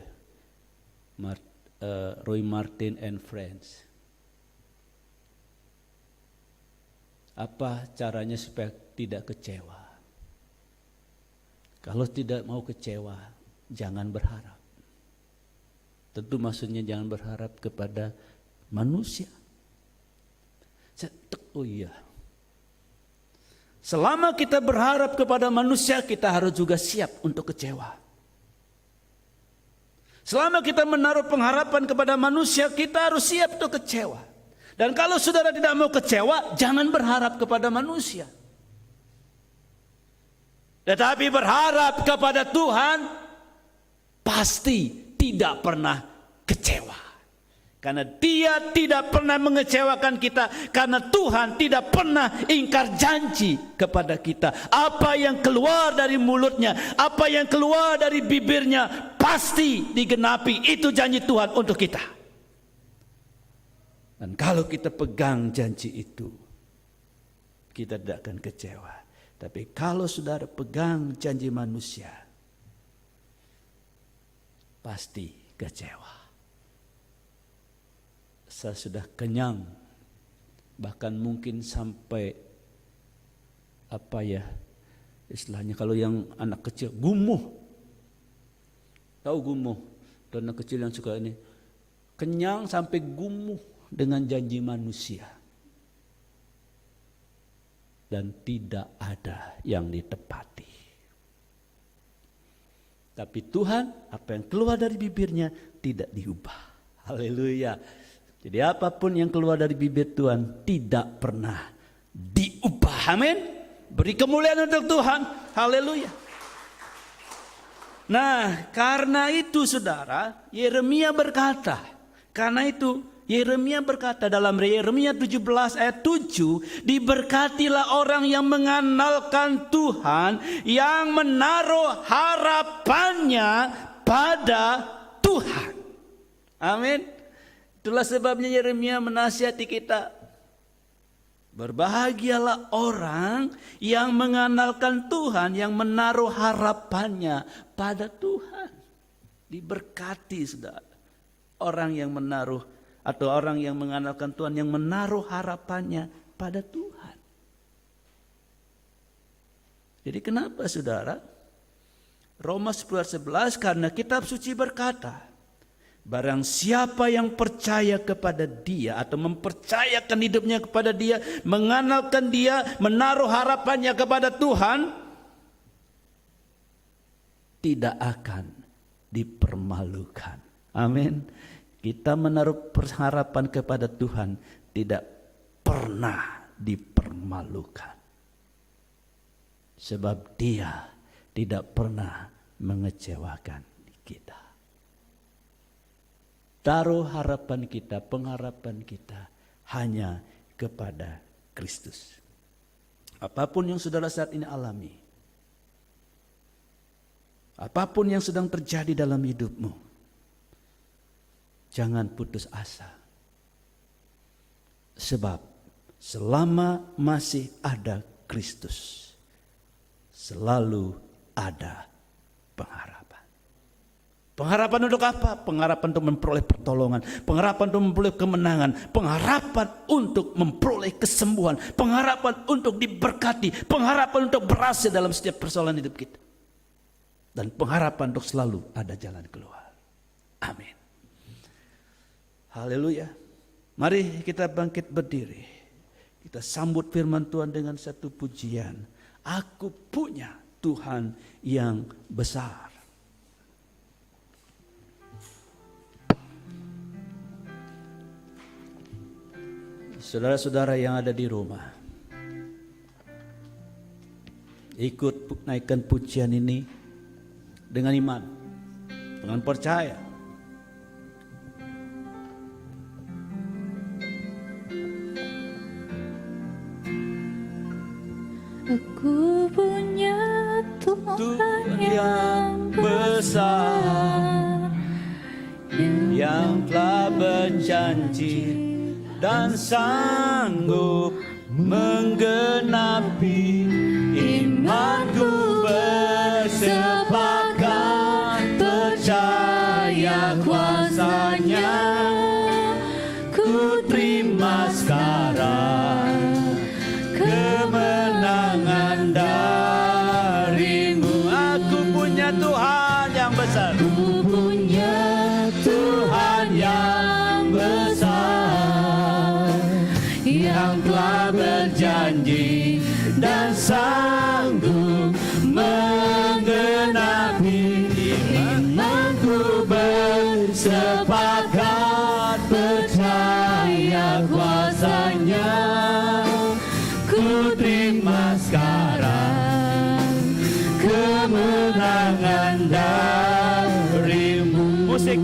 Roy Martin and Friends, apa caranya supaya tidak kecewa? Kalau tidak mau kecewa, jangan berharap. Tentu maksudnya jangan berharap kepada manusia. Oh iya. Selama kita berharap kepada manusia, kita harus juga siap untuk kecewa. Selama kita menaruh pengharapan kepada manusia, kita harus siap untuk kecewa. Dan kalau saudara tidak mau kecewa, jangan berharap kepada manusia. Tetapi berharap kepada Tuhan, pasti tidak pernah kecewa. Karena Dia tidak pernah mengecewakan kita. Karena Tuhan tidak pernah ingkar janji kepada kita. Apa yang keluar dari mulutnya, apa yang keluar dari bibirnya, pasti digenapi. Itu janji Tuhan untuk kita. Dan kalau kita pegang janji itu, kita tidak akan kecewa. Tapi kalau saudara pegang janji manusia, pasti kecewa. Saya sudah kenyang, bahkan mungkin sampai istilahnya kalau yang anak kecil gumuh, tahu gumuh, dan anak kecil yang suka ini kenyang sampai gumuh dengan janji manusia, dan tidak ada yang ditepati. Tapi Tuhan, apa yang keluar dari bibirnya tidak diubah. Haleluya. Jadi apapun yang keluar dari bibir Tuhan tidak pernah diubah. Amin. Beri kemuliaan untuk Tuhan. Haleluya. Nah, karena itu saudara, Yeremia berkata, dalam Yeremia 17 ayat 7, diberkatilah orang yang mengandalkan Tuhan, yang menaruh harapannya pada Tuhan. Amin. Itulah sebabnya Yeremia menasihati kita. Berbahagialah orang yang mengandalkan Tuhan, yang menaruh harapannya pada Tuhan. Diberkati saudara. Orang yang menaruh atau orang yang mengandalkan Tuhan, yang menaruh harapannya pada Tuhan. Jadi kenapa saudara? Roma 10:11, karena kitab suci berkata, barang siapa yang percaya kepada Dia atau mempercayakan hidupnya kepada Dia, mengandalkan Dia, menaruh harapannya kepada Tuhan, tidak akan dipermalukan. Amin. Kita menaruh harapan kepada Tuhan, tidak pernah dipermalukan. Sebab Dia tidak pernah mengecewakan kita. Taruh harapan kita, pengharapan kita hanya kepada Kristus. Apapun yang saudara saat ini alami, apapun yang sedang terjadi dalam hidupmu, jangan putus asa. Sebab selama masih ada Kristus, selalu ada pengharapan. Pengharapan untuk apa? Pengharapan untuk memperoleh pertolongan, pengharapan untuk memperoleh kemenangan, pengharapan untuk memperoleh kesembuhan, pengharapan untuk diberkati, pengharapan untuk berhasil dalam setiap persoalan hidup kita, dan pengharapan untuk selalu ada jalan keluar. Amin. Haleluya. Mari kita bangkit berdiri. Kita sambut firman Tuhan dengan satu pujian. Aku punya Tuhan yang besar. Saudara-saudara yang ada di rumah, ikut naikkan pujian ini dengan iman. dengan percaya. Aku punya Tuhan yang besar, yang telah berjanji dan sanggup menggenapi imanku, bersepakat percaya kuasa-Nya. Ku terima sekarang kemenangan darimu. Aku punya Tuhan yang besar. Ku punya Tuhan yang besar, yang telah berjanji dan sanggup menggenapi imanku, bersepakat percaya kuasa-Nya. Ku terima sekarang kemenangan darimu. Musik,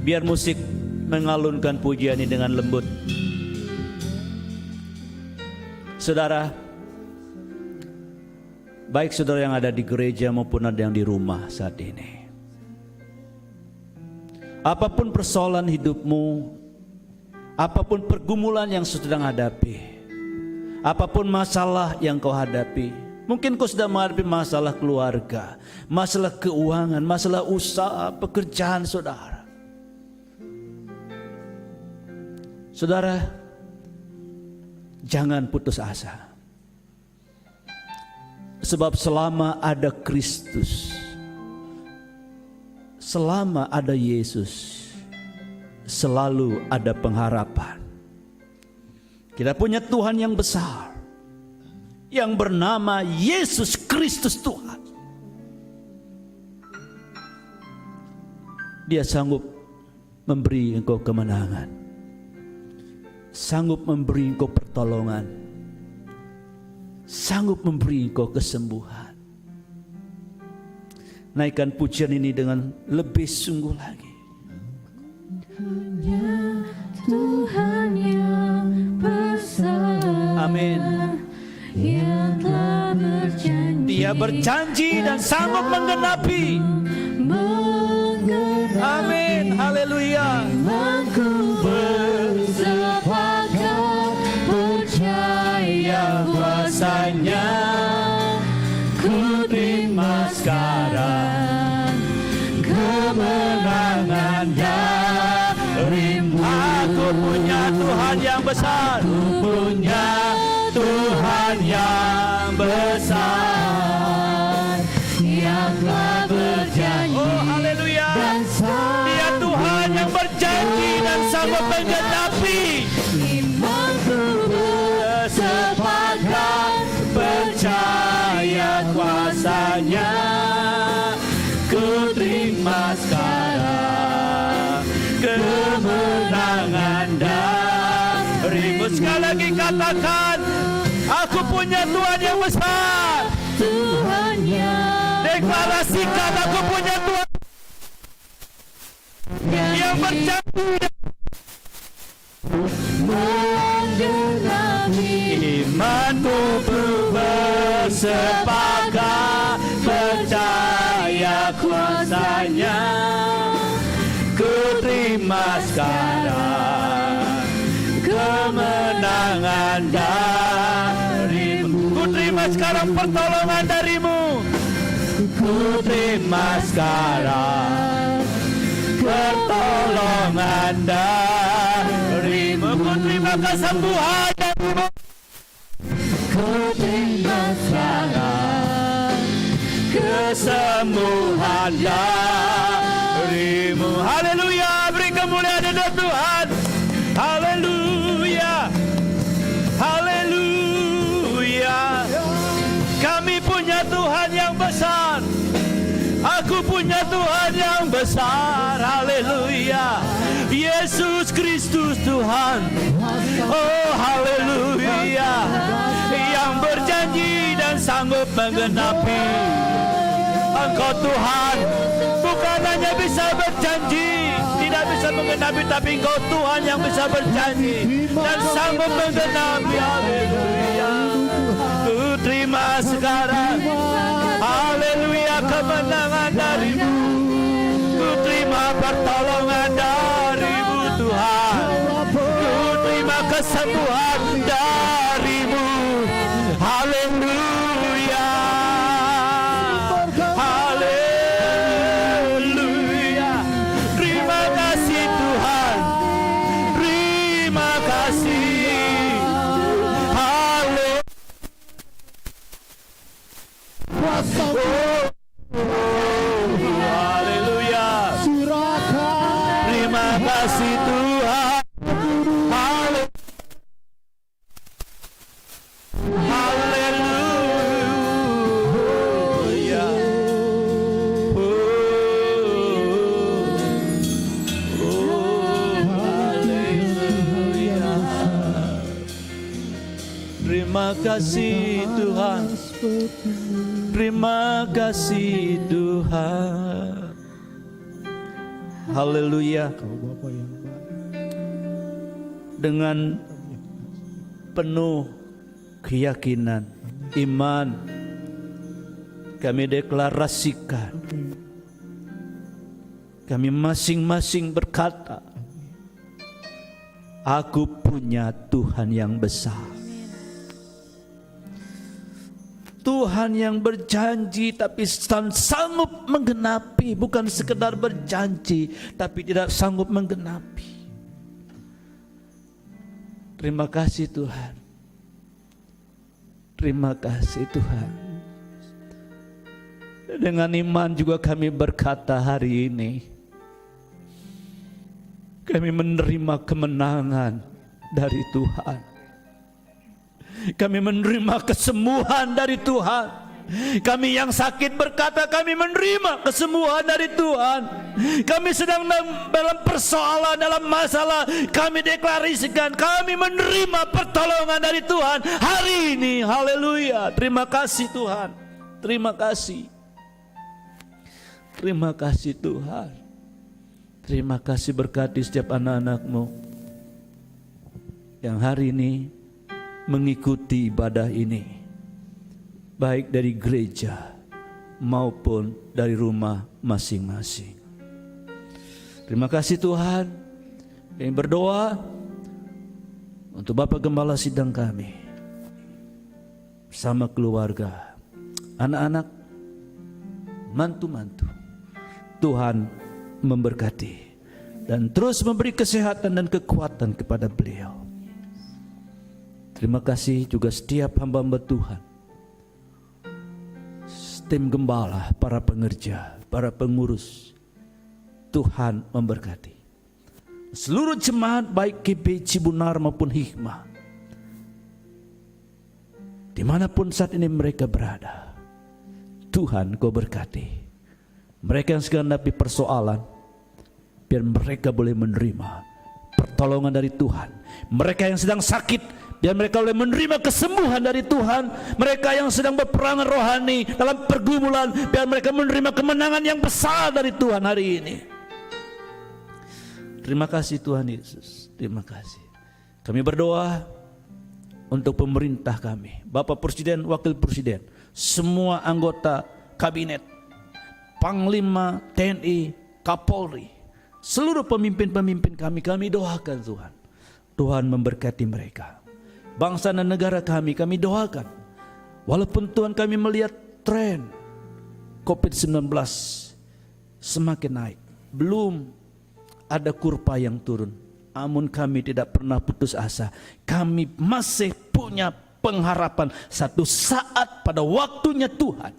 biar musik mengalunkan pujian ini dengan lembut. Saudara, baik saudara yang ada di gereja maupun ada yang di rumah saat ini, apapun persoalan hidupmu, apapun pergumulan yang sedang hadapi, apapun masalah yang kau hadapi, mungkin kau sedang menghadapi masalah keluarga, masalah keuangan, masalah usaha, pekerjaan saudara. Saudara, jangan putus asa. Sebab selama ada Kristus, selama ada Yesus, selalu ada pengharapan. Kita punya Tuhan yang besar, yang bernama Yesus Kristus Tuhan. Dia sanggup memberi engkau kemenangan, sanggup memberi engkau pertolongan, sanggup memberi engkau kesembuhan. Naikkan pujian ini dengan lebih sungguh lagi. Tuhan yang besar, Amin. yang telah berjanji, Dia berjanji dan sanggup menggenapi. Amin. Haleluya. Imanku bersepakat percaya Kuasa-Nya, ku terima sekarang kemenangan darimu. Aku punya Tuhan yang besar, ku punya Tuhan yang besar, yang telah berjanji. Oh haleluya. Dia Tuhan yang berjanji dan sanggup menggenapi. imanku Bersepakat percaya kuasa-Nya, ku terima sekarang kemenangan darimu. Sekali lagi katakan, aku punya Tuhan yang besar. Tuhan yang Deklarasikan, aku punya Tuhan yang berjanji. Imanku bersepakat percaya kuasa-Nya, ku terima sekarang kemenangan darimu. Ku terima sekarang pertolongan darimu. Ku terima sekarang pertolongan darimu. Ku terima kesembuhan darimu. Ku terima sekarang kesembuhan darimu. Haleluya, beri kemuliaan untuk Tuhan. Haleluya, haleluya. Kami punya Tuhan yang besar. Aku punya Tuhan yang besar. Haleluya. Yesus Kristus Tuhan. Oh haleluya. Yang berjanji dan sanggup menggenapi. Engkau Tuhan bukan hanya bisa berjanji, tidak bisa menggenapi, tapi Engkau Tuhan yang bisa berjanji dan sanggup menggenapi. Haleluya. Ku terima sekarang, haleluya, kemenangan dari-Mu. Ku terima pertolongan dari-Mu Tuhan. Ku terima kesembuhan dari-Mu. Haleluya. Haleluya. Terima kasih Tuhan. Terima kasih. Haleluya. Terima kasih Tuhan. Haleluya. Haleluya. Terima kasih Tuhan. Terima kasih Tuhan. Haleluya. Dengan penuh keyakinan, iman, kami deklarasikan, kami masing-masing berkata, aku punya Tuhan yang besar. Tuhan yang berjanji tapi sanggup menggenapi, bukan sekedar berjanji tapi tidak sanggup menggenapi. Terima kasih Tuhan. Terima kasih Tuhan. Dengan iman juga kami berkata hari ini, kami menerima kemenangan dari Tuhan. Kami menerima kesembuhan dari Tuhan. Kami yang sakit berkata kami menerima kesembuhan dari Tuhan. Kami sedang dalam persoalan, dalam masalah, kami deklarasikan kami menerima pertolongan dari Tuhan hari ini. Haleluya. Terima kasih Tuhan. Terima kasih. Terima kasih Tuhan. Terima kasih, berkati setiap anak-anak-Mu yang hari ini mengikuti ibadah ini, baik dari gereja maupun dari rumah masing-masing. Terima kasih Tuhan. Kami berdoa untuk Bapak Gembala Sidang kami bersama keluarga, anak-anak, mantu-mantu. Tuhan memberkati dan terus memberi kesehatan dan kekuatan kepada beliau. Terima kasih juga setiap hamba-hamba Tuhan, tim gembala, para pengerja, para pengurus. Tuhan memberkati seluruh jemaat baik GP Cibunar maupun Hikmah, dimanapun saat ini mereka berada. Tuhan Kau berkati mereka yang sedang menghadapi persoalan, biar mereka boleh menerima pertolongan dari Tuhan. Mereka yang sedang sakit, biar mereka boleh menerima kesembuhan dari Tuhan. Mereka yang sedang berperangan rohani dalam pergumulan, biar mereka menerima kemenangan yang besar dari Tuhan hari ini. Terima kasih Tuhan Yesus. Terima kasih. Kami berdoa untuk pemerintah kami, Bapak Presiden, Wakil Presiden, semua anggota kabinet, Panglima TNI, Kapolri, seluruh pemimpin-pemimpin kami doakan Tuhan. Tuhan memberkati mereka. Bangsa dan negara kami doakan. Walaupun Tuhan kami melihat tren COVID-19 semakin naik, belum ada kurva yang turun, namun kami tidak pernah putus asa. Kami masih punya pengharapan satu saat pada waktunya Tuhan,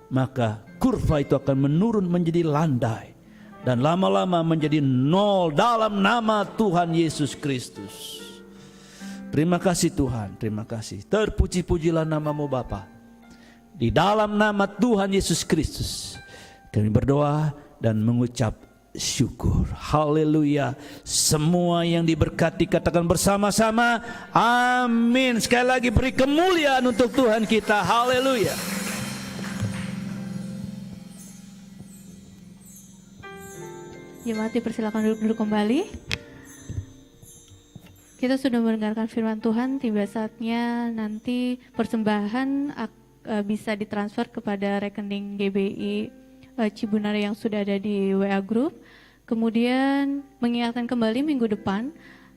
maka kurva itu akan menurun menjadi landai dan lama-lama menjadi nol dalam nama Tuhan Yesus Kristus. Terima kasih Tuhan, terima kasih. Terpuji-pujilah nama-Mu Bapa. Di dalam nama Tuhan Yesus Kristus kami berdoa dan mengucap syukur. Haleluya. Semua yang diberkati katakan bersama-sama amin. Sekali lagi beri kemuliaan untuk Tuhan kita. Haleluya. Jemaat dipersilakan duduk kembali. Kita sudah mendengarkan firman Tuhan, tiba saatnya nanti persembahan bisa ditransfer kepada rekening GBI Cibunar yang sudah ada di WA Group. Kemudian mengingatkan kembali minggu depan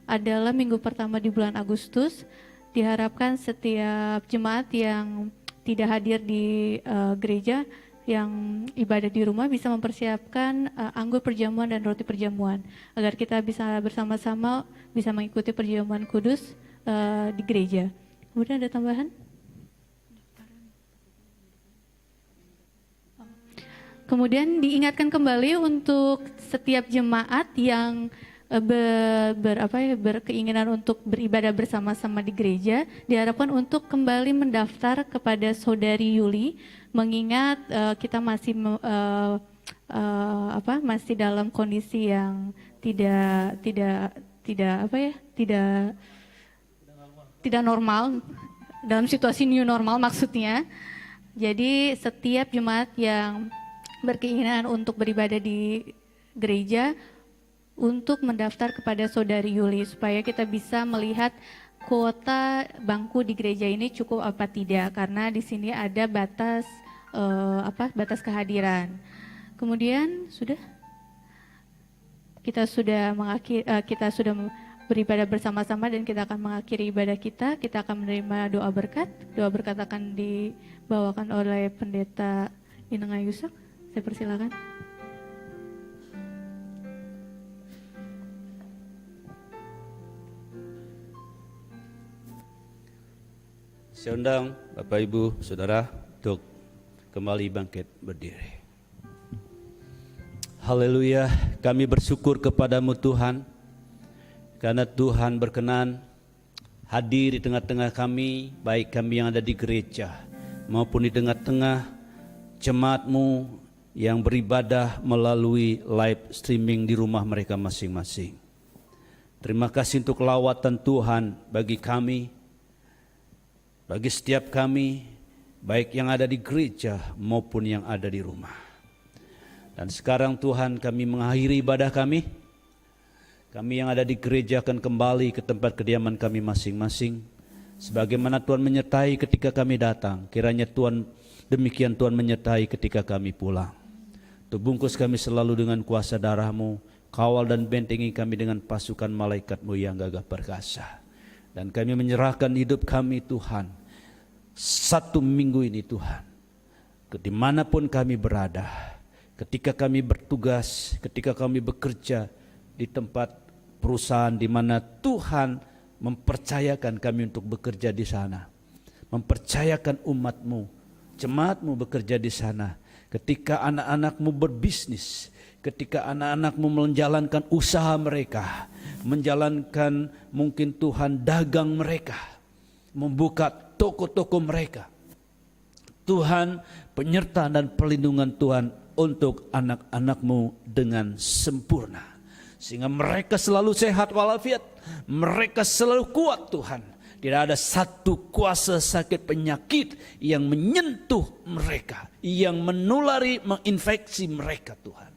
adalah minggu pertama di bulan Agustus. Diharapkan setiap jemaat yang tidak hadir di gereja, yang ibadah di rumah bisa mempersiapkan anggur perjamuan dan roti perjamuan agar kita bisa bersama-sama bisa mengikuti perjamuan kudus di gereja. Kemudian ada tambahan? Kemudian diingatkan kembali untuk setiap jemaat yang berkeinginan untuk beribadah bersama-sama di gereja, diharapkan untuk kembali mendaftar kepada Saudari Yuli, mengingat kita masih masih dalam kondisi yang tidak normal, dalam situasi new normal maksudnya. Jadi setiap jemaat yang berkeinginan untuk beribadah di gereja untuk mendaftar kepada Saudari Yuli supaya kita bisa melihat kuota bangku di gereja ini cukup apa tidak, karena di sini ada batas kehadiran. Kemudian kita sudah beribadah bersama-sama dan kita akan mengakhiri ibadah kita. Kita akan menerima doa berkat. Doa berkat akan dibawakan oleh Pendeta Inenga Yusak. Saya persilakan. Saya undang Bapak Ibu Saudara untuk kembali bangkit berdiri. Haleluya, kami bersyukur kepadamu Tuhan, karena Tuhan berkenan hadir di tengah-tengah kami, baik kami yang ada di gereja maupun di tengah-tengah jemaat-Mu yang beribadah melalui live streaming di rumah mereka masing-masing. Terima kasih untuk lawatan Tuhan bagi kami, bagi setiap kami, baik yang ada di gereja maupun yang ada di rumah. Dan sekarang Tuhan, kami mengakhiri ibadah kami. Kami yang ada di gereja akan kembali ke tempat kediaman kami masing-masing. Sebagaimana Tuhan menyertai ketika kami datang, kiranya Tuhan demikian Tuhan menyertai ketika kami pulang. Bungkus kami selalu dengan kuasa darah-Mu, kawal dan bentengi kami dengan pasukan malaikat-Mu yang gagah perkasa. Dan kami menyerahkan hidup kami Tuhan, satu minggu ini Tuhan, dimanapun kami berada, ketika kami bertugas, ketika kami bekerja di tempat perusahaan di mana Tuhan mempercayakan kami untuk bekerja di sana, mempercayakan umat-Mu, jemaat-Mu bekerja di sana. Ketika anak-anak-Mu berbisnis, ketika anak-anak-Mu menjalankan usaha mereka, menjalankan mungkin Tuhan dagang mereka, membuka toko-toko mereka. Tuhan, penyertaan dan perlindungan Tuhan untuk anak-anak-Mu dengan sempurna. Sehingga mereka selalu sehat walafiat, mereka selalu kuat Tuhan. Tidak ada satu kuasa sakit penyakit yang menyentuh mereka, yang menulari, menginfeksi mereka Tuhan.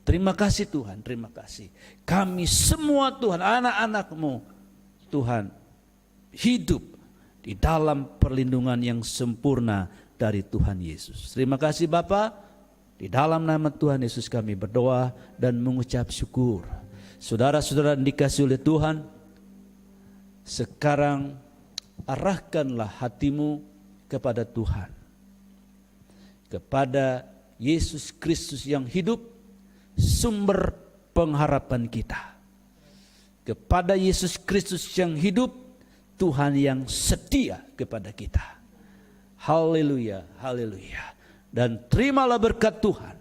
Terima kasih Tuhan, terima kasih. Kami semua Tuhan, anak-anak-Mu Tuhan, hidup di dalam perlindungan yang sempurna dari Tuhan Yesus. Terima kasih Bapa, di dalam nama Tuhan Yesus kami berdoa dan mengucap syukur. Saudara-saudara yang dikasihi oleh Tuhan, sekarang arahkanlah hatimu kepada Tuhan, kepada Yesus Kristus yang hidup, sumber pengharapan kita, kepada Yesus Kristus yang hidup, Tuhan yang setia kepada kita. Haleluya, haleluya. Dan terimalah berkat Tuhan.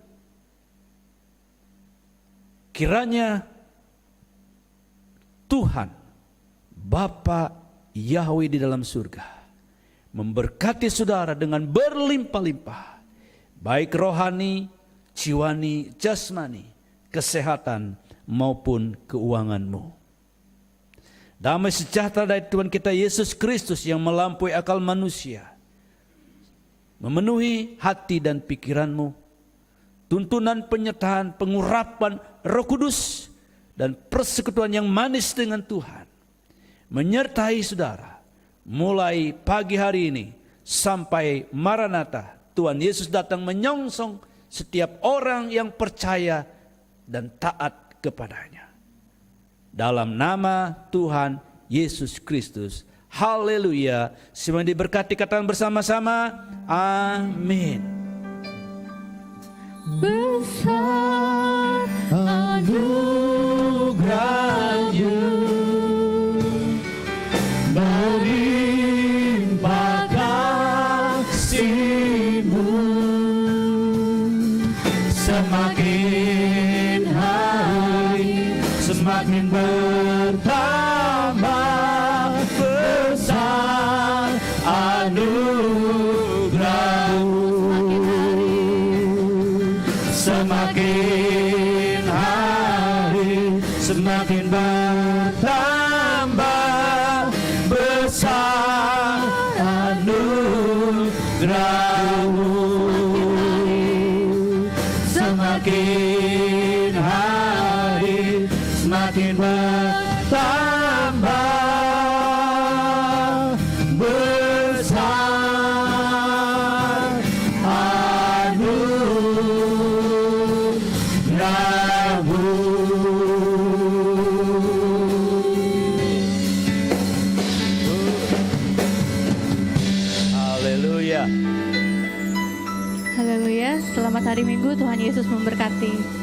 Kiranya Tuhan Bapa Yahweh di dalam surga memberkati saudara dengan berlimpah-limpah, baik rohani, jiwani, jasmani, kesehatan maupun keuanganmu. Damai sejahtera dari Tuhan kita Yesus Kristus yang melampaui akal manusia memenuhi hati dan pikiranmu. tuntunan penyertaan, pengurapan Roh Kudus, dan persekutuan yang manis dengan Tuhan menyertai saudara mulai pagi hari ini sampai Maranatha. Tuhan Yesus datang menyongsong setiap orang yang percaya dan taat kepadanya. Dalam nama Tuhan Yesus Kristus. Haleluya. Semua diberkati, katakan bersama-sama. Amin. Besar anugerah-Nya, melimpah kasih-Mu, semakin hari semakin bertambah. Besar anugerah-Mu, semakin hari semakin bertambah. Besar anugerah-Mu, semakin hari semakin bertambah. Besar anugerah-Mu. Haleluya. Haleluya, selamat hari Minggu, Tuhan Yesus memberkati.